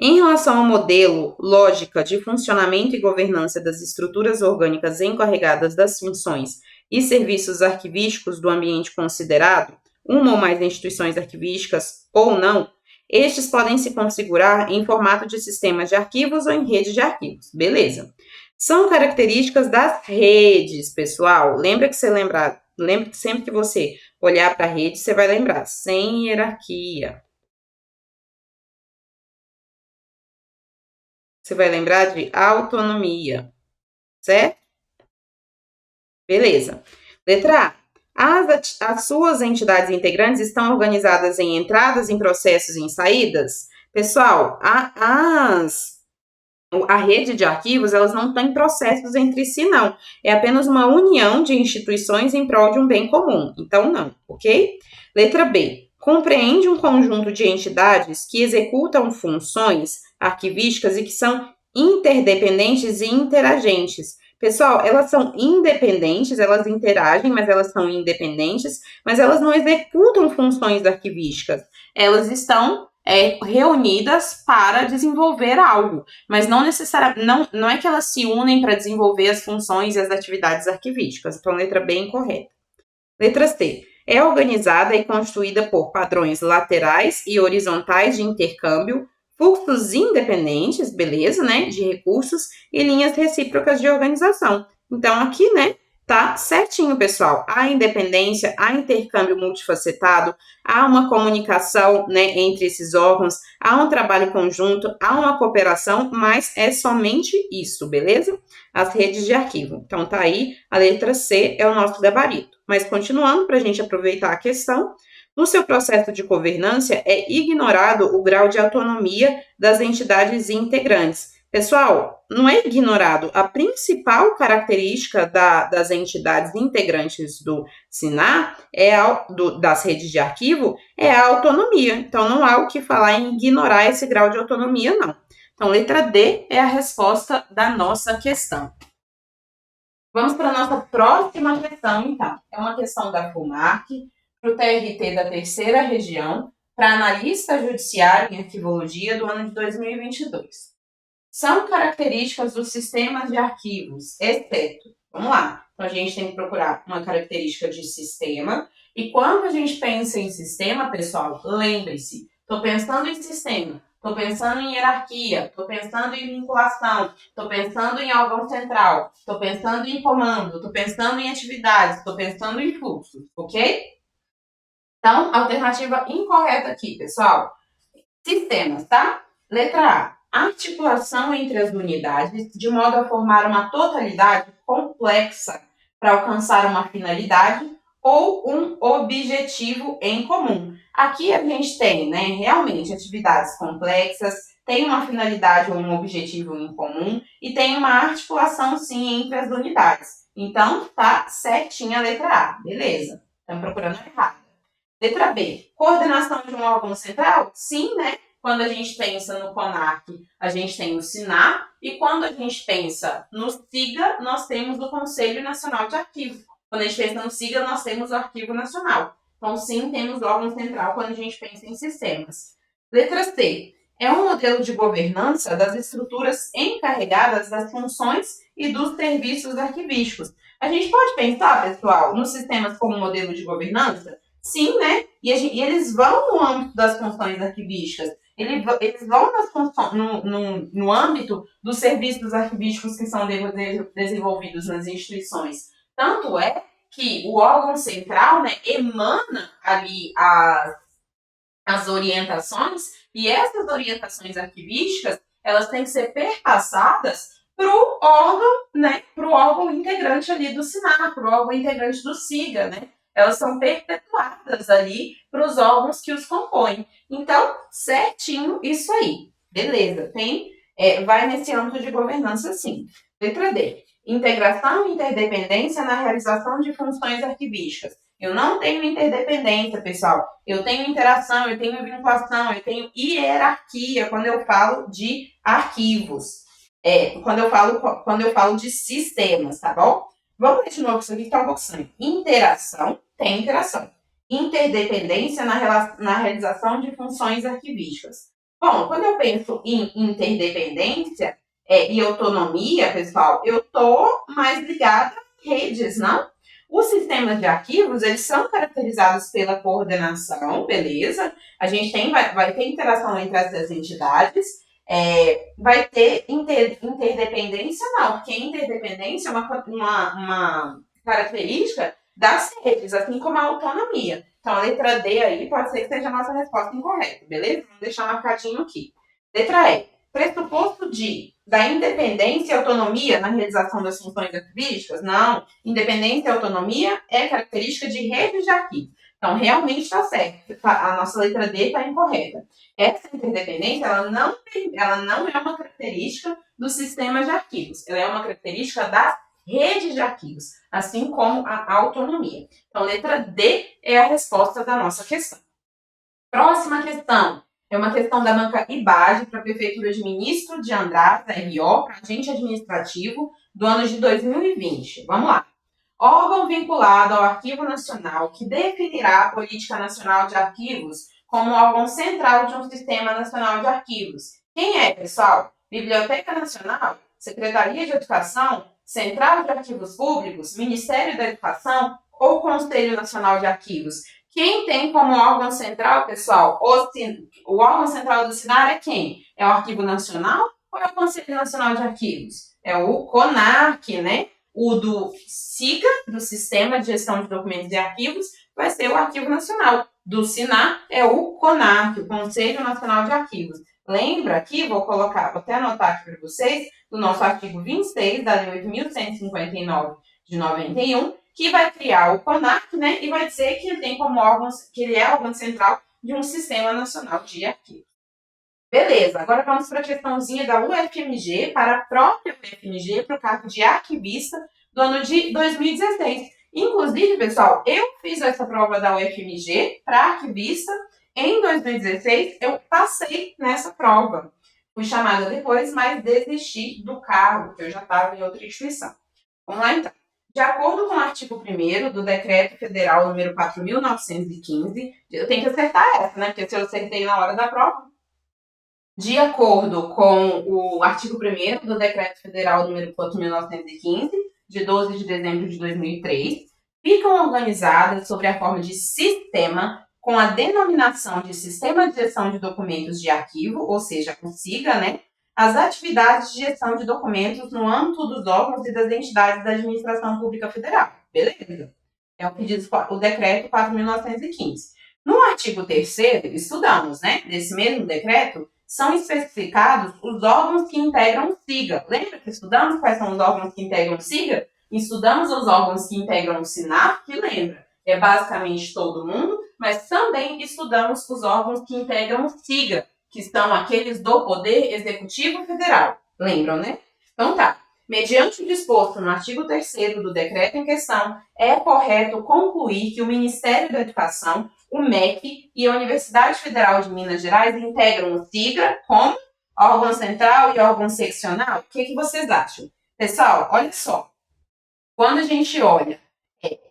Em relação ao modelo, lógica de funcionamento e governança das estruturas orgânicas encarregadas das funções e serviços arquivísticos do ambiente considerado, uma ou mais instituições arquivísticas ou não, estes podem se configurar em formato de sistema de arquivos ou em rede de arquivos. Beleza. São características das redes, pessoal. Lembra que sempre que você olhar para a rede, você vai lembrar, sem hierarquia. Você vai lembrar de autonomia, certo? Beleza. Letra A. As suas entidades integrantes estão organizadas em entradas, em processos e em saídas? Pessoal, a rede de arquivos, elas não têm processos entre si, não. É apenas uma união de instituições em prol de um bem comum. Então, não, ok? Letra B. Compreende um conjunto de entidades que executam funções arquivísticas e que são interdependentes e interagentes. Pessoal, elas são independentes, elas interagem, mas elas são independentes, mas elas não executam funções arquivísticas. Elas estão reunidas para desenvolver algo, mas não necessariamente, não é que elas se unem para desenvolver as funções e as atividades arquivísticas. Então, letra B incorreta. Letra C. É organizada e constituída por padrões laterais e horizontais de intercâmbio, fluxos independentes, beleza, né, de recursos e linhas recíprocas de organização. Então, aqui, né, tá certinho, pessoal. Há independência, há intercâmbio multifacetado, há uma comunicação, né, entre esses órgãos, há um trabalho conjunto, há uma cooperação, mas é somente isso, beleza? As redes de arquivo. Então, tá aí, a letra C é o nosso gabarito. Mas, continuando, para a gente aproveitar a questão, no seu processo de governança, é ignorado o grau de autonomia das entidades integrantes. Pessoal, não é ignorado. A principal característica das entidades integrantes do SINAR, das redes de arquivo, é a autonomia. Então, não há o que falar em ignorar esse grau de autonomia, não. Então, letra D é a resposta da nossa questão. Vamos para a nossa próxima questão, então. É uma questão da FUMARC, para o TRT da terceira região, para analista judiciário em arquivologia do ano de 2022. São características dos sistemas de arquivos, exceto, vamos lá, então a gente tem que procurar uma característica de sistema, e quando a gente pensa em sistema, pessoal, lembre-se, estou pensando em sistema, estou pensando em hierarquia, estou pensando em vinculação, estou pensando em órgão central, estou pensando em comando, estou pensando em atividades, estou pensando em fluxos, ok? Então, alternativa incorreta aqui, pessoal. Sistemas, tá? Letra A. Articulação entre as unidades de modo a formar uma totalidade complexa para alcançar uma finalidade ou um objetivo em comum. Aqui a gente tem, né, realmente atividades complexas, tem uma finalidade ou um objetivo em comum e tem uma articulação, sim, entre as unidades. Então, tá certinha a letra A. Beleza. Estamos procurando errado. Letra B. Coordenação de um órgão central? Sim, né? Quando a gente pensa no CONARC, a gente tem o SINAR, e quando a gente pensa no SIGA, nós temos o Conselho Nacional de Arquivo. Quando a gente pensa no SIGA, nós temos o Arquivo Nacional. Então, sim, temos o órgão central quando a gente pensa em sistemas. Letra C. É um modelo de governança das estruturas encarregadas das funções e dos serviços arquivísticos. A gente pode pensar, pessoal, nos sistemas como modelo de governança? Sim, né? E eles vão no âmbito das funções arquivísticas. Eles vão no âmbito dos serviços arquivísticos que são desenvolvidos nas instituições. Tanto é que o órgão central, né, emana ali as orientações, e essas orientações arquivísticas, elas têm que ser perpassadas para o órgão, né, para o órgão integrante ali do SINAR, para o órgão integrante do SIGA, né? Elas são perpetuadas ali para os órgãos que os compõem. Então, certinho isso aí. Beleza, vai nesse âmbito de governança, sim. Letra D. Integração e interdependência na realização de funções arquivísticas. Eu não tenho interdependência, pessoal. Eu tenho interação, eu tenho vinculação, eu tenho hierarquia quando eu falo de arquivos. Quando eu falo de sistemas, tá bom? Vamos ver de novo isso aqui que tá um pouco estranho. Interação, tem interação. Interdependência na realização de funções arquivísticas. Bom, quando eu penso em interdependência e autonomia, pessoal, eu tô mais ligada a redes, não? Os sistemas de arquivos, eles são caracterizados pela coordenação, beleza? A gente vai ter interação entre essas entidades, vai ter interdependência, não, porque interdependência é uma característica das redes, assim como a autonomia. Então, a letra D aí pode ser que seja a nossa resposta incorreta, beleza? Vamos deixar marcadinho aqui. Letra E. Pressuposto da independência e autonomia na realização das funções arquivísticas? Não. Independência e autonomia é característica de redes de arquivo. Então, realmente está certo. A nossa letra D está incorreta. Essa interdependência, ela não é uma característica do sistema de arquivos. Ela é uma característica das redes de arquivos, assim como a autonomia. Então, letra D é a resposta da nossa questão. Próxima questão. É uma questão da banca IBAGE para a Prefeitura de Ministro de Andrade, da RO, para agente administrativo do ano de 2020. Vamos lá. Órgão vinculado ao Arquivo Nacional que definirá a Política Nacional de Arquivos como órgão central de um Sistema Nacional de Arquivos. Quem é, pessoal? Biblioteca Nacional, Secretaria de Educação, Central de Arquivos Públicos, Ministério da Educação ou Conselho Nacional de Arquivos? Quem tem como órgão central, pessoal, o órgão central do SINAR é quem? É o Arquivo Nacional ou é o Conselho Nacional de Arquivos? É o CONARC, né? O do SIGA, do Sistema de Gestão de Documentos e Arquivos, vai ser o Arquivo Nacional. Do SINAR é o CONARC, o Conselho Nacional de Arquivos. Lembra aqui, vou até anotar aqui para vocês, do nosso artigo 26 da Lei 8.159 de 91, que vai criar o CONARC, né, e vai dizer que ele tem como órgão, que ele é órgão central de um Sistema Nacional de Arquivos. Beleza, agora vamos para a questãozinha da UFMG, para a própria UFMG, para o cargo de arquivista do ano de 2016. Inclusive, pessoal, eu fiz essa prova da UFMG para arquivista em 2016, eu passei nessa prova. Fui chamada depois, mas desisti do cargo, porque eu já estava em outra instituição. Vamos lá, então. De acordo com o artigo 1º do Decreto Federal número 4.915, eu tenho que acertar essa, né? Porque se eu acertei na hora da prova. De acordo com o artigo 1º do Decreto Federal número 4.915, de 12 de dezembro de 2003, ficam organizadas sob a forma de sistema com a denominação de Sistema de Gestão de Documentos de Arquivo, ou seja, o SIGA, né? As atividades de gestão de documentos no âmbito dos órgãos e das entidades da Administração Pública Federal. Beleza? É o que diz o Decreto 4.915. No artigo 3º, estudamos, né? Desse mesmo decreto, são especificados os órgãos que integram o SIGA. Lembra que estudamos quais são os órgãos que integram o SIGA? Estudamos os órgãos que integram o SINAP, que lembra, é basicamente todo mundo, mas também estudamos os órgãos que integram o SIGA, que são aqueles do Poder Executivo Federal. Lembram, né? Então tá. Mediante o disposto no artigo 3º do decreto em questão, é correto concluir que o Ministério da Educação, o MEC e a Universidade Federal de Minas Gerais integram o SIGA como órgão central e órgão seccional. O que vocês acham? Pessoal, olha só. Quando a gente olha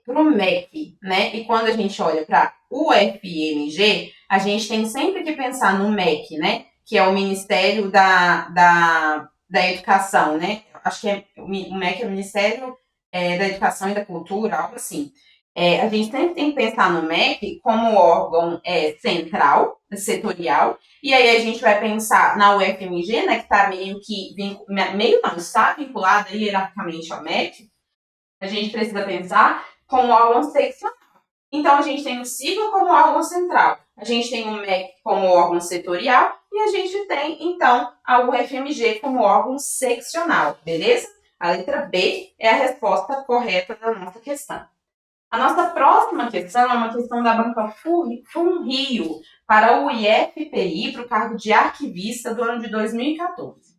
para o MEC, né, e quando a gente olha para o UFMG, a gente tem sempre que pensar no MEC, né, que é o Ministério da Educação, né? Acho que o MEC é o Ministério da Educação e da Cultura, algo assim. A gente sempre tem que pensar no MEC como órgão central, setorial, e aí a gente vai pensar na UFMG, né, que está está vinculada hierarquicamente ao MEC. A gente precisa pensar como órgão seccional. Então, a gente tem o SIGA como órgão central, a gente tem o MEC como órgão setorial e a gente tem, então, a UFMG como órgão seccional, beleza? A letra B é a resposta correta da nossa questão. A nossa próxima questão é uma questão da banca FUNRIO para o IFPI, para o cargo de arquivista do ano de 2014.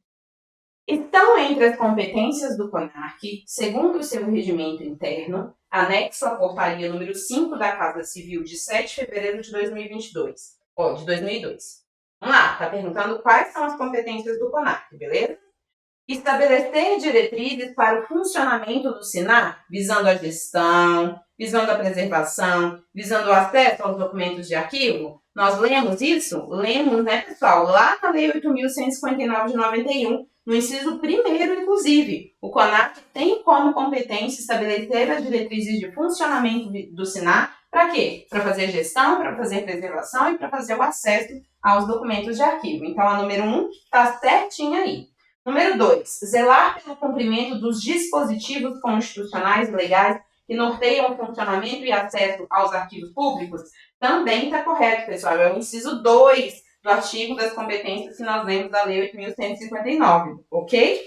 Estão entre as competências do CONARC, segundo o seu regimento interno, anexo à portaria número 5 da Casa Civil de 7 de fevereiro de 2022. De 2002. Vamos lá, está perguntando quais são as competências do CONARC, beleza? Estabelecer diretrizes para o funcionamento do SINAR, visando a gestão, visando a preservação, visando o acesso aos documentos de arquivo. Nós lemos isso? Lemos, né, pessoal? Lá na Lei 8.159 de 91, no inciso 1º, inclusive, o CONARC tem como competência estabelecer as diretrizes de funcionamento do SINAR. Para quê? Para fazer gestão, para fazer preservação e para fazer o acesso aos documentos de arquivo. Então, a número 1 está certinha aí. Número 2, zelar pelo cumprimento dos dispositivos constitucionais e legais que norteiam o funcionamento e acesso aos arquivos públicos. Também está correto, pessoal. É o inciso 2 do artigo das competências que nós lemos da Lei 8.159, ok?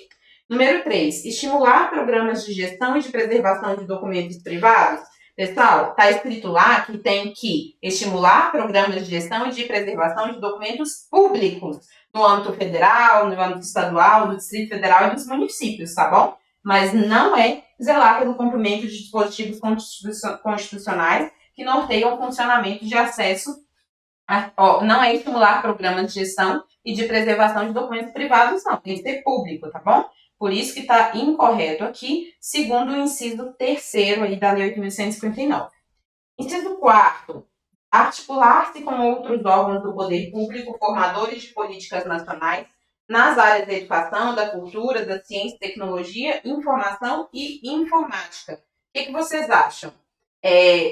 Número 3, estimular programas de gestão e de preservação de documentos privados. Pessoal, está escrito lá que tem que estimular programas de gestão e de preservação de documentos públicos no âmbito federal, no âmbito estadual, do Distrito Federal e dos municípios, tá bom? Mas não é zelar pelo cumprimento de dispositivos constitucionais que norteiam o funcionamento de acesso não é estimular programas de gestão e de preservação de documentos privados, não. Tem que ser público, tá bom? Por isso que está incorreto aqui, segundo o inciso 3º aí da Lei 8.159. Inciso 4º. Articular-se com outros órgãos do poder público, formadores de políticas nacionais, nas áreas da educação, da cultura, da ciência, tecnologia, informação e informática. O que vocês acham?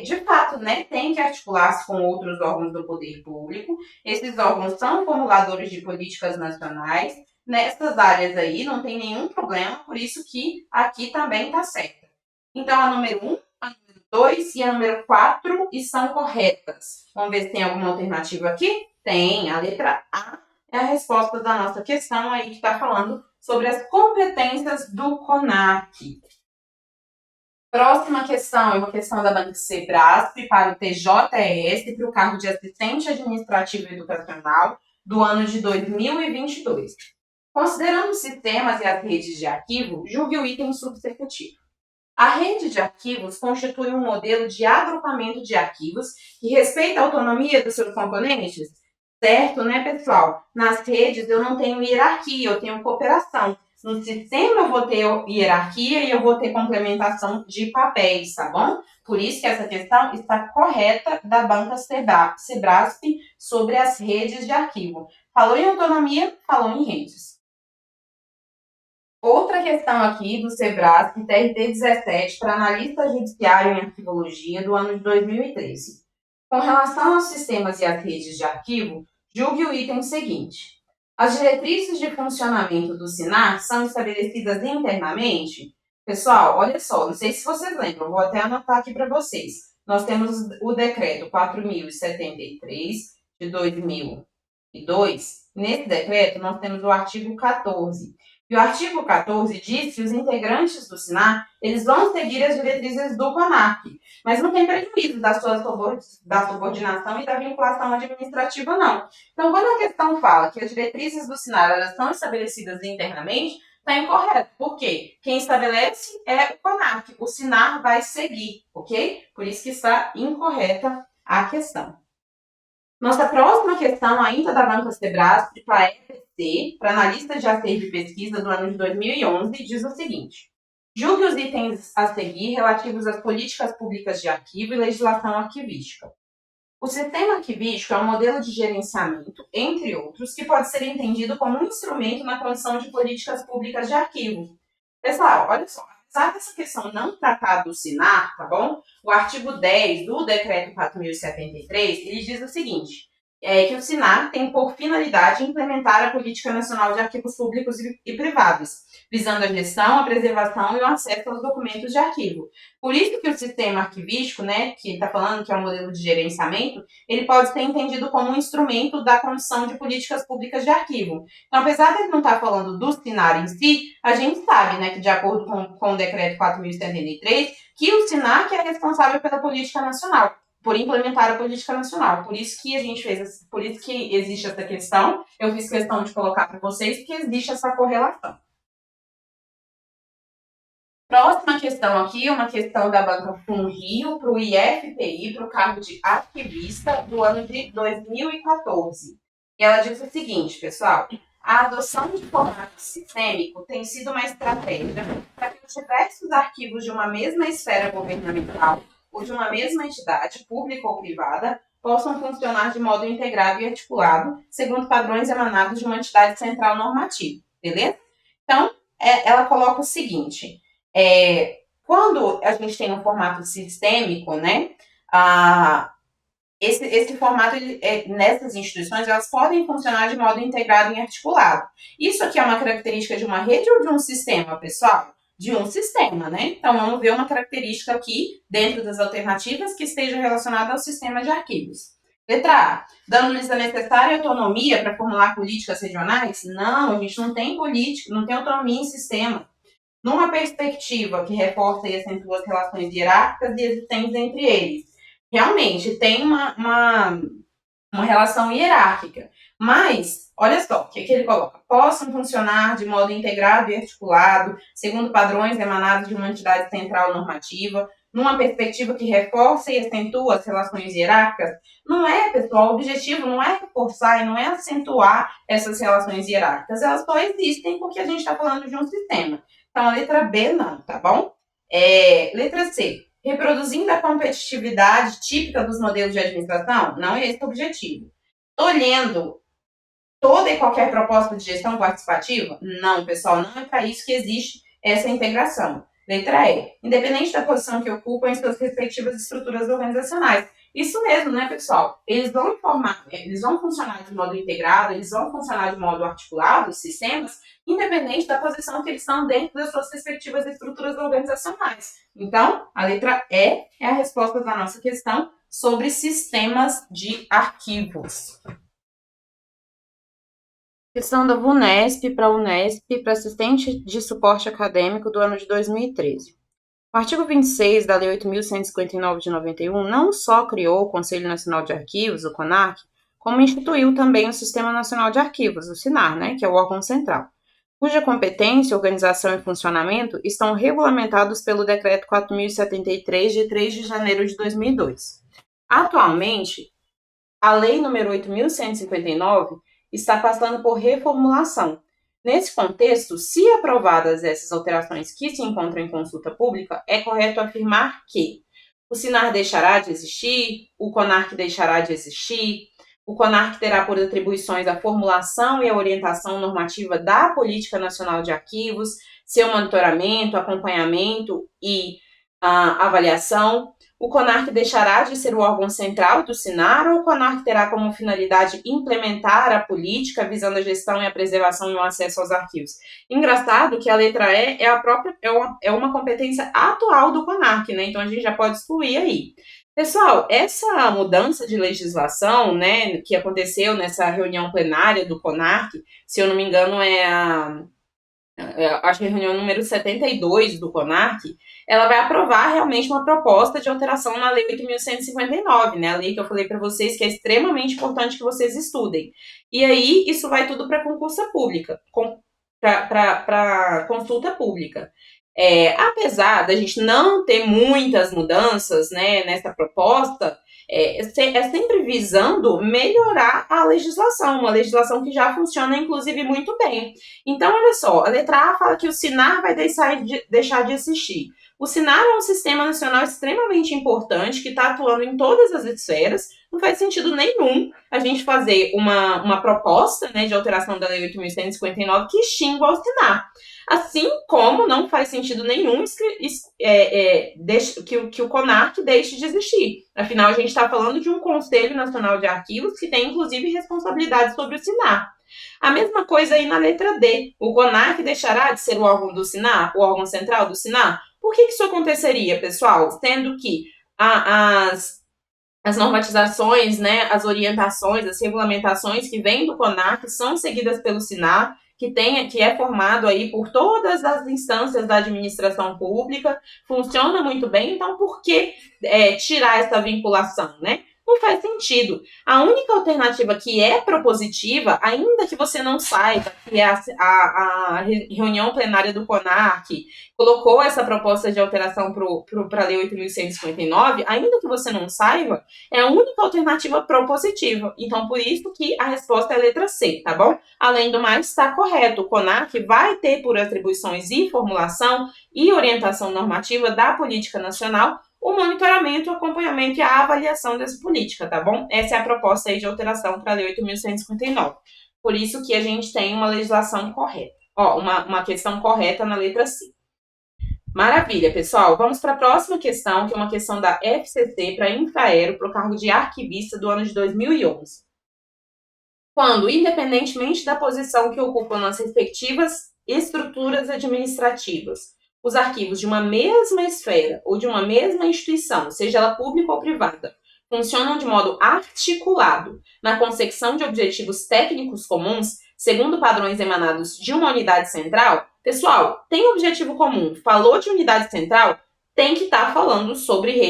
De fato, né, tem que articular-se com outros órgãos do poder público. Esses órgãos são formuladores de políticas nacionais. Nessas áreas aí não tem nenhum problema, por isso que aqui também está certa. Então, a número 1, a número 2 e a número 4 estão corretas. Vamos ver se tem alguma alternativa aqui? Tem, a letra A é a resposta da nossa questão aí que está falando sobre as competências do CONARC. Próxima questão é uma questão da Banca Sebrasp para o TJS, para o cargo de assistente administrativo educacional do ano de 2022. Considerando os sistemas e as redes de arquivo, julgue o item subsecutivo. A rede de arquivos constitui um modelo de agrupamento de arquivos que respeita a autonomia dos seus componentes? Certo, né, pessoal? Nas redes eu não tenho hierarquia, eu tenho cooperação. No sistema eu vou ter hierarquia e eu vou ter complementação de papéis, tá bom? Por isso que essa questão está correta da banca Sebrasp sobre as redes de arquivo. Falou em autonomia, falou em redes. Outra questão aqui do Sebrasp, TRT 17, para analista judiciário em arquivologia do ano de 2013. Com relação aos sistemas e às redes de arquivo, julgue o item seguinte. As diretrizes de funcionamento do SINAR são estabelecidas internamente? Pessoal, olha só, não sei se vocês lembram, vou até anotar aqui para vocês. Nós temos o decreto 4.073 de 2002. Nesse decreto, nós temos o artigo 14. E o artigo 14 diz que os integrantes do SINAR, eles vão seguir as diretrizes do CONARC, mas não tem prejuízo da subordinação e da vinculação administrativa, não. Então, quando a questão fala que as diretrizes do SINAR elas são estabelecidas internamente, está incorreto. Por quê? Quem estabelece é o CONARC, o SINAR vai seguir, ok? Por isso que está incorreta a questão. Nossa próxima questão, ainda da banca Sebrasp, para a EPC, para analista de acervo e pesquisa do ano de 2011, diz o seguinte. Julgue os itens a seguir relativos às políticas públicas de arquivo e legislação arquivística. O sistema arquivístico é um modelo de gerenciamento, entre outros, que pode ser entendido como um instrumento na condução de políticas públicas de arquivo. Pessoal, olha só, apesar dessa questão não tratar do SINAR, tá bom? O artigo 10 do Decreto 4.073, ele diz o seguinte, que o SINAR tem por finalidade implementar a Política Nacional de Arquivos Públicos e Privados, visando a gestão, a preservação e o acesso aos documentos de arquivo. Por isso que o sistema arquivístico, né, que está falando que é um modelo de gerenciamento, ele pode ser entendido como um instrumento da condução de políticas públicas de arquivo. Então, apesar de ele não estar falando do SINAR em si, a gente sabe, né, que de acordo com o decreto 4.073, que o SINAR que é responsável pela política nacional, por implementar a política nacional. Por isso que a gente fez, por isso que existe essa questão. Eu fiz questão de colocar para vocês, porque existe essa correlação. Próxima questão aqui, uma questão da banca FunRio para o IFPI, para o cargo de arquivista do ano de 2014. E ela diz o seguinte, pessoal, a adoção de formato sistêmico tem sido uma estratégia para que os diversos arquivos de uma mesma esfera governamental ou de uma mesma entidade, pública ou privada, possam funcionar de modo integrado e articulado, segundo padrões emanados de uma entidade central normativa, beleza? Então, ela coloca o seguinte, quando a gente tem um formato sistêmico, né, esse formato, nessas instituições, elas podem funcionar de modo integrado e articulado. Isso aqui é uma característica de uma rede ou de um sistema, pessoal? De um sistema, né? Então, vamos ver uma característica aqui, dentro das alternativas, que esteja relacionada ao sistema de arquivos. Letra A. Dando-lhes a necessária autonomia para formular políticas regionais? Não, a gente não tem política, não tem autonomia em sistema. Numa perspectiva que reforça e acentua as relações hierárquicas e existentes entre eles. Realmente, tem uma relação hierárquica. Mas, olha só, o que ele coloca? Possam funcionar de modo integrado e articulado, segundo padrões emanados de uma entidade central normativa, numa perspectiva que reforça e acentua as relações hierárquicas. Não é, pessoal, o objetivo não é reforçar e não é acentuar essas relações hierárquicas. Elas só existem porque a gente está falando de um sistema. Então, a letra B não, tá bom? Letra C. Reproduzindo a competitividade típica dos modelos de administração? Não é esse o objetivo. Tolhendo toda e qualquer proposta de gestão participativa? Não, pessoal, não é para isso que existe essa integração. Letra E. Independente da posição que ocupam em suas respectivas estruturas organizacionais. Isso mesmo, né, pessoal? Eles vão funcionar de modo integrado, eles vão funcionar de modo articulado, os sistemas, independente da posição que eles estão dentro das suas respectivas estruturas organizacionais. Então, a letra E é a resposta da nossa questão sobre sistemas de arquivos. Questão da VUNESP para a Unesp para assistente de suporte acadêmico do ano de 2013. O artigo 26 da Lei 8.159 de 91 não só criou o Conselho Nacional de Arquivos, o CONARC, como instituiu também o Sistema Nacional de Arquivos, o SINAR, né, que é o órgão central, cuja competência, organização e funcionamento estão regulamentados pelo Decreto 4.073, de 3 de janeiro de 2002. Atualmente, a Lei nº 8.159 está passando por reformulação. Nesse contexto, se aprovadas essas alterações que se encontram em consulta pública, é correto afirmar que o SINAR deixará de existir, o CONARC deixará de existir, o CONARC terá por atribuições a formulação e a orientação normativa da Política Nacional de Arquivos, seu monitoramento, acompanhamento e avaliação. O CONARC deixará de ser o órgão central do SINAR ou o CONARC terá como finalidade implementar a política visando a gestão e a preservação e o acesso aos arquivos? Engraçado que a letra E é uma competência atual do CONARC, né? Então a gente já pode excluir aí. Pessoal, essa mudança de legislação, né, que aconteceu nessa reunião plenária do CONARC, se eu não me engano acho que é a reunião número 72 do CONARC, ela vai aprovar realmente uma proposta de alteração na Lei 8.159, né? A lei que eu falei para vocês que é extremamente importante que vocês estudem. E aí, isso vai tudo para concurso pública, para consulta pública. Apesar da gente não ter muitas mudanças, né, nessa proposta, é sempre visando melhorar a legislação, uma legislação que já funciona, inclusive, muito bem. Então, olha só, a letra A fala que o SINAR vai deixar de existir. O SINAR é um sistema nacional extremamente importante, que está atuando em todas as esferas. Não faz sentido nenhum a gente fazer uma proposta, né, de alteração da Lei 8.159 que extinga o SINAR. Assim como não faz sentido nenhum que o CONARC deixe de existir. Afinal, a gente está falando de um Conselho Nacional de Arquivos que tem, inclusive, responsabilidade sobre o SINAR. A mesma coisa aí na letra D. O CONARC deixará de ser o órgão do SINAR, o órgão central do SINAR? Por que isso aconteceria, pessoal? Sendo que as normatizações, né, as orientações, as regulamentações que vêm do CONARC são seguidas pelo SINAR, que é formado aí por todas as instâncias da administração pública, funciona muito bem, então por que tirar essa vinculação, né? Não faz sentido. A única alternativa que é propositiva, ainda que você não saiba que a reunião plenária do CONARC colocou essa proposta de alteração para a Lei 8.159, ainda que você não saiba, é a única alternativa propositiva. Então, por isso que a resposta é a letra C, tá bom? Além do mais, está correto. O CONARC vai ter por atribuições e formulação e orientação normativa da política nacional o monitoramento, o acompanhamento e a avaliação dessa política, tá bom? Essa é a proposta aí de alteração para a Lei 8.159. Por isso que a gente tem uma legislação correta. Uma questão correta na letra C. Maravilha, pessoal. Vamos para a próxima questão, que é uma questão da FCC para Infraero, para o cargo de arquivista do ano de 2011. Quando, independentemente da posição que ocupam nas respectivas estruturas administrativas, os arquivos de uma mesma esfera ou de uma mesma instituição, seja ela pública ou privada, funcionam de modo articulado na consecução de objetivos técnicos comuns, segundo padrões emanados de uma unidade central. Pessoal, tem objetivo comum, falou de unidade central, tem que estar falando sobre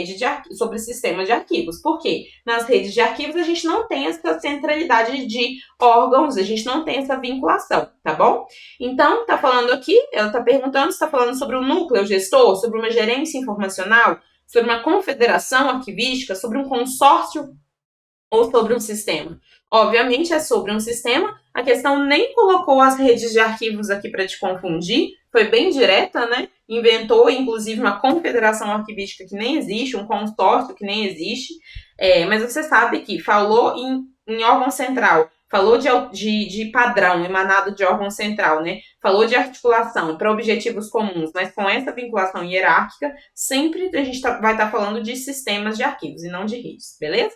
sobre sistema de arquivos. Por quê? Nas redes de arquivos a gente não tem essa centralidade de órgãos, a gente não tem essa vinculação, tá bom? Então, tá falando aqui, ela tá perguntando se tá falando sobre um núcleo gestor, sobre uma gerência informacional, sobre uma confederação arquivística, sobre um consórcio ou sobre um sistema. Obviamente é sobre um sistema, a questão nem colocou as redes de arquivos aqui para te confundir, foi bem direta, né? Inventou, inclusive, uma confederação arquivística que nem existe, um consórcio que nem existe, mas você sabe que falou em órgão central, falou de padrão emanado de órgão central, né? Falou de articulação para objetivos comuns, mas com essa vinculação hierárquica, sempre a gente vai estar falando de sistemas de arquivos e não de redes, beleza?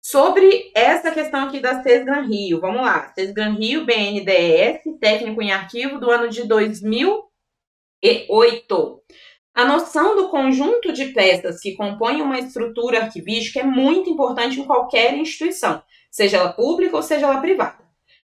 Sobre essa questão aqui da Sesgran Rio, vamos lá. Sesgran Rio, BNDES, técnico em arquivo do ano de 2008. A noção do conjunto de peças que compõem uma estrutura arquivística é muito importante em qualquer instituição, seja ela pública ou seja ela privada.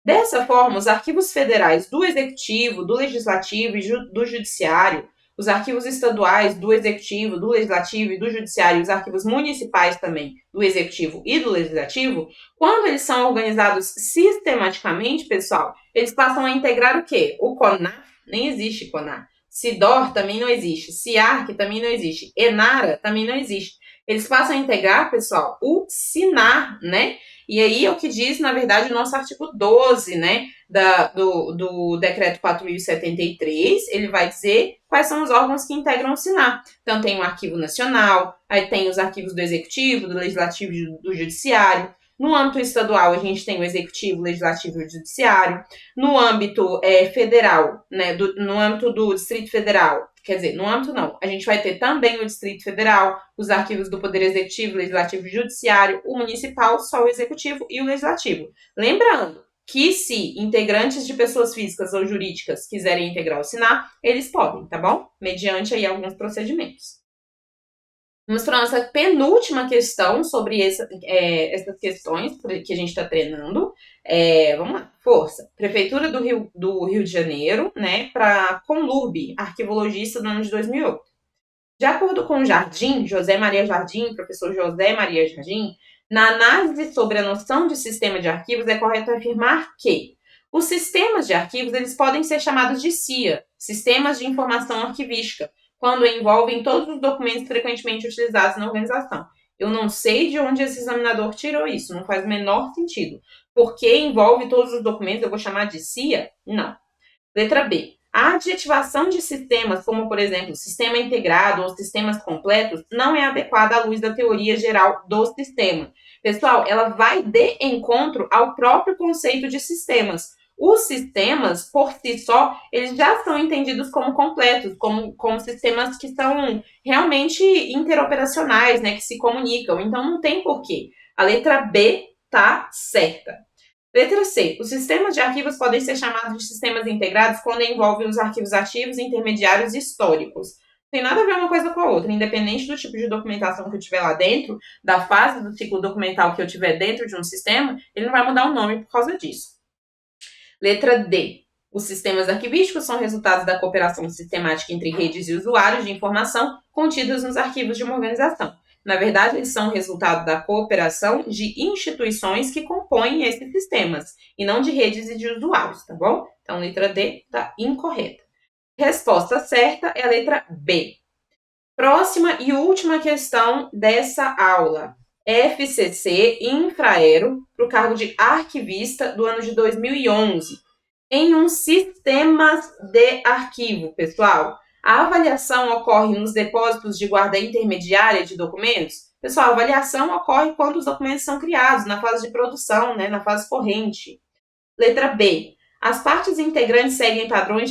Dessa forma, os arquivos federais do Executivo, do Legislativo e do Judiciário, os arquivos estaduais do Executivo, do Legislativo e do Judiciário, os arquivos municipais também, do Executivo e do Legislativo, quando eles são organizados sistematicamente, pessoal, eles passam a integrar o quê? O CONAR, nem existe CONAR. SIDOR também não existe. SIARC também não existe. ENARA também não existe. Eles passam a integrar, pessoal, o SINAR, né? E aí é o que diz, na verdade, o nosso artigo 12, né? Do Decreto 4.073, ele vai dizer quais são os órgãos que integram o SINAR. Então, tem o Arquivo Nacional, aí tem os arquivos do Executivo, do Legislativo e do Judiciário. No âmbito estadual, a gente tem o Executivo, o Legislativo e o Judiciário. No âmbito federal, né, no âmbito do Distrito Federal, quer dizer, no âmbito não, a gente vai ter também o Distrito Federal, os arquivos do Poder Executivo, Legislativo e Judiciário, o Municipal, só o Executivo e o Legislativo. Lembrando que se integrantes de pessoas físicas ou jurídicas quiserem integrar o SINAR, eles podem, tá bom? Mediante aí alguns procedimentos. Vamos para a nossa penúltima questão sobre essas questões que a gente está treinando. Vamos lá, força. Prefeitura do Rio de Janeiro, né, para Conlurb, arquivologista do ano de 2008. De acordo com José Maria Jardim, professor José Maria Jardim, na análise sobre a noção de sistema de arquivos, é correto afirmar que os sistemas de arquivos eles podem ser chamados de CIA, Sistemas de Informação Arquivística, quando envolvem todos os documentos frequentemente utilizados na organização. Eu não sei de onde esse examinador tirou isso, não faz o menor sentido. Porque envolve todos os documentos, eu vou chamar de CIA? Não. Letra B. A adjetivação de sistemas, como, por exemplo, sistema integrado ou sistemas completos, não é adequada à luz da teoria geral do sistema. Pessoal, ela vai de encontro ao próprio conceito de sistemas. Os sistemas, por si só, eles já são entendidos como completos, como sistemas que são realmente interoperacionais, né, que se comunicam. Então, não tem porquê. A letra B tá certa. Letra C. Os sistemas de arquivos podem ser chamados de sistemas integrados quando envolvem os arquivos ativos, intermediários e históricos. Não tem nada a ver uma coisa com a outra, independente do tipo de documentação que eu tiver lá dentro, da fase do ciclo documental que eu tiver dentro de um sistema, ele não vai mudar o nome por causa disso. Letra D. Os sistemas arquivísticos são resultados da cooperação sistemática entre redes e usuários de informação contidos nos arquivos de uma organização. Na verdade, eles são resultado da cooperação de instituições que compõem esses sistemas, e não de redes e de usuários, tá bom? Então, letra D está incorreta. Resposta certa é a letra B. Próxima e última questão dessa aula. FCC Infraero para o cargo de arquivista do ano de 2011. Em um sistema de arquivo, pessoal, a avaliação ocorre nos depósitos de guarda intermediária de documentos? Pessoal, a avaliação ocorre quando os documentos são criados, na fase de produção, né, na fase corrente. Letra B. As partes integrantes seguem padrões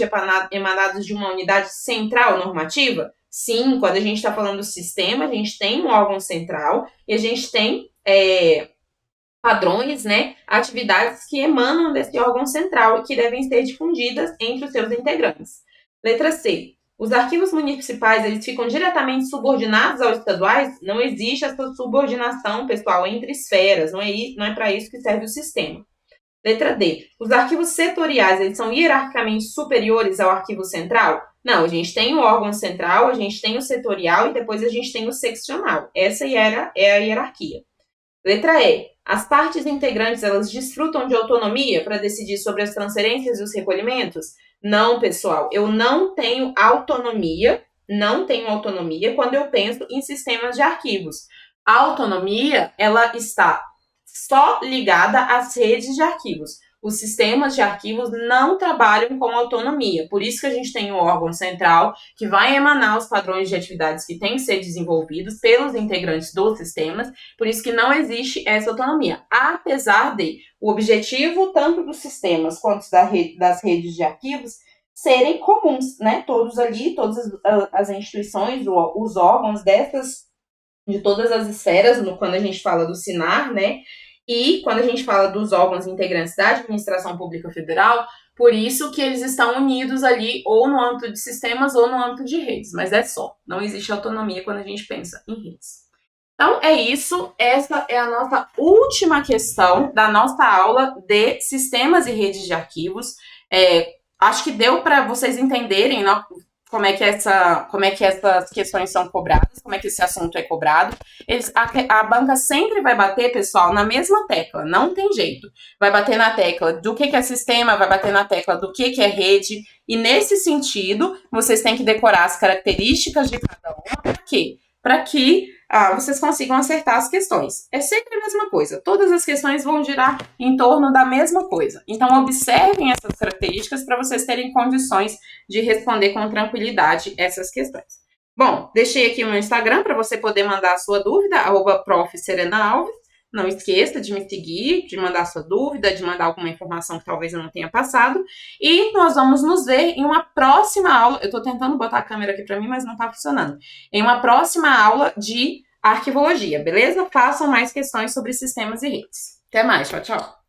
emanados de uma unidade central normativa? Sim, quando a gente está falando do sistema, a gente tem um órgão central e a gente tem padrões, né, atividades que emanam desse órgão central e que devem ser difundidas entre os seus integrantes. Letra C. Os arquivos municipais, eles ficam diretamente subordinados aos estaduais? Não existe essa subordinação, pessoal, entre esferas, não é para isso que serve o sistema. Letra D. Os arquivos setoriais, eles são hierarquicamente superiores ao arquivo central? Não, a gente tem o órgão central, a gente tem o setorial e depois a gente tem o seccional. Essa é a hierarquia. Letra E. As partes integrantes, elas desfrutam de autonomia para decidir sobre as transferências e os recolhimentos? Não, pessoal, eu não tenho autonomia quando eu penso em sistemas de arquivos. A autonomia, ela está só ligada às redes de arquivos. Os sistemas de arquivos não trabalham com autonomia. Por isso que a gente tem um órgão central que vai emanar os padrões de atividades que têm que ser desenvolvidos pelos integrantes dos sistemas. Por isso que não existe essa autonomia. Apesar de o objetivo tanto dos sistemas quanto das redes de arquivos serem comuns, né? Todos ali, todas as instituições, os órgãos de todas as esferas, quando a gente fala do SINAR, né? E quando a gente fala dos órgãos integrantes da administração pública federal, por isso que eles estão unidos ali ou no âmbito de sistemas ou no âmbito de redes, mas é só. Não existe autonomia quando a gente pensa em redes. Então, é isso. Essa é a nossa última questão da nossa aula de sistemas e redes de arquivos. Acho que deu para vocês entenderem, como é que essas questões são cobradas, como é que esse assunto é cobrado. A banca sempre vai bater, pessoal, na mesma tecla, não tem jeito. Vai bater na tecla do que é sistema, vai bater na tecla do que é rede, e nesse sentido, vocês têm que decorar as características de cada uma, para quê? Para que vocês consigam acertar as questões. É sempre a mesma coisa, todas as questões vão girar em torno da mesma coisa. Então, observem essas características para vocês terem condições de responder com tranquilidade essas questões. Bom, deixei aqui o meu Instagram para você poder mandar a sua dúvida, @prof.serena_alves. Não esqueça de me seguir, de mandar a sua dúvida, de mandar alguma informação que talvez eu não tenha passado. E nós vamos nos ver em uma próxima aula. Eu estou tentando botar a câmera aqui para mim, mas não está funcionando. Em uma próxima aula de arquivologia, beleza? Façam mais questões sobre sistemas e redes. Até mais, tchau, tchau.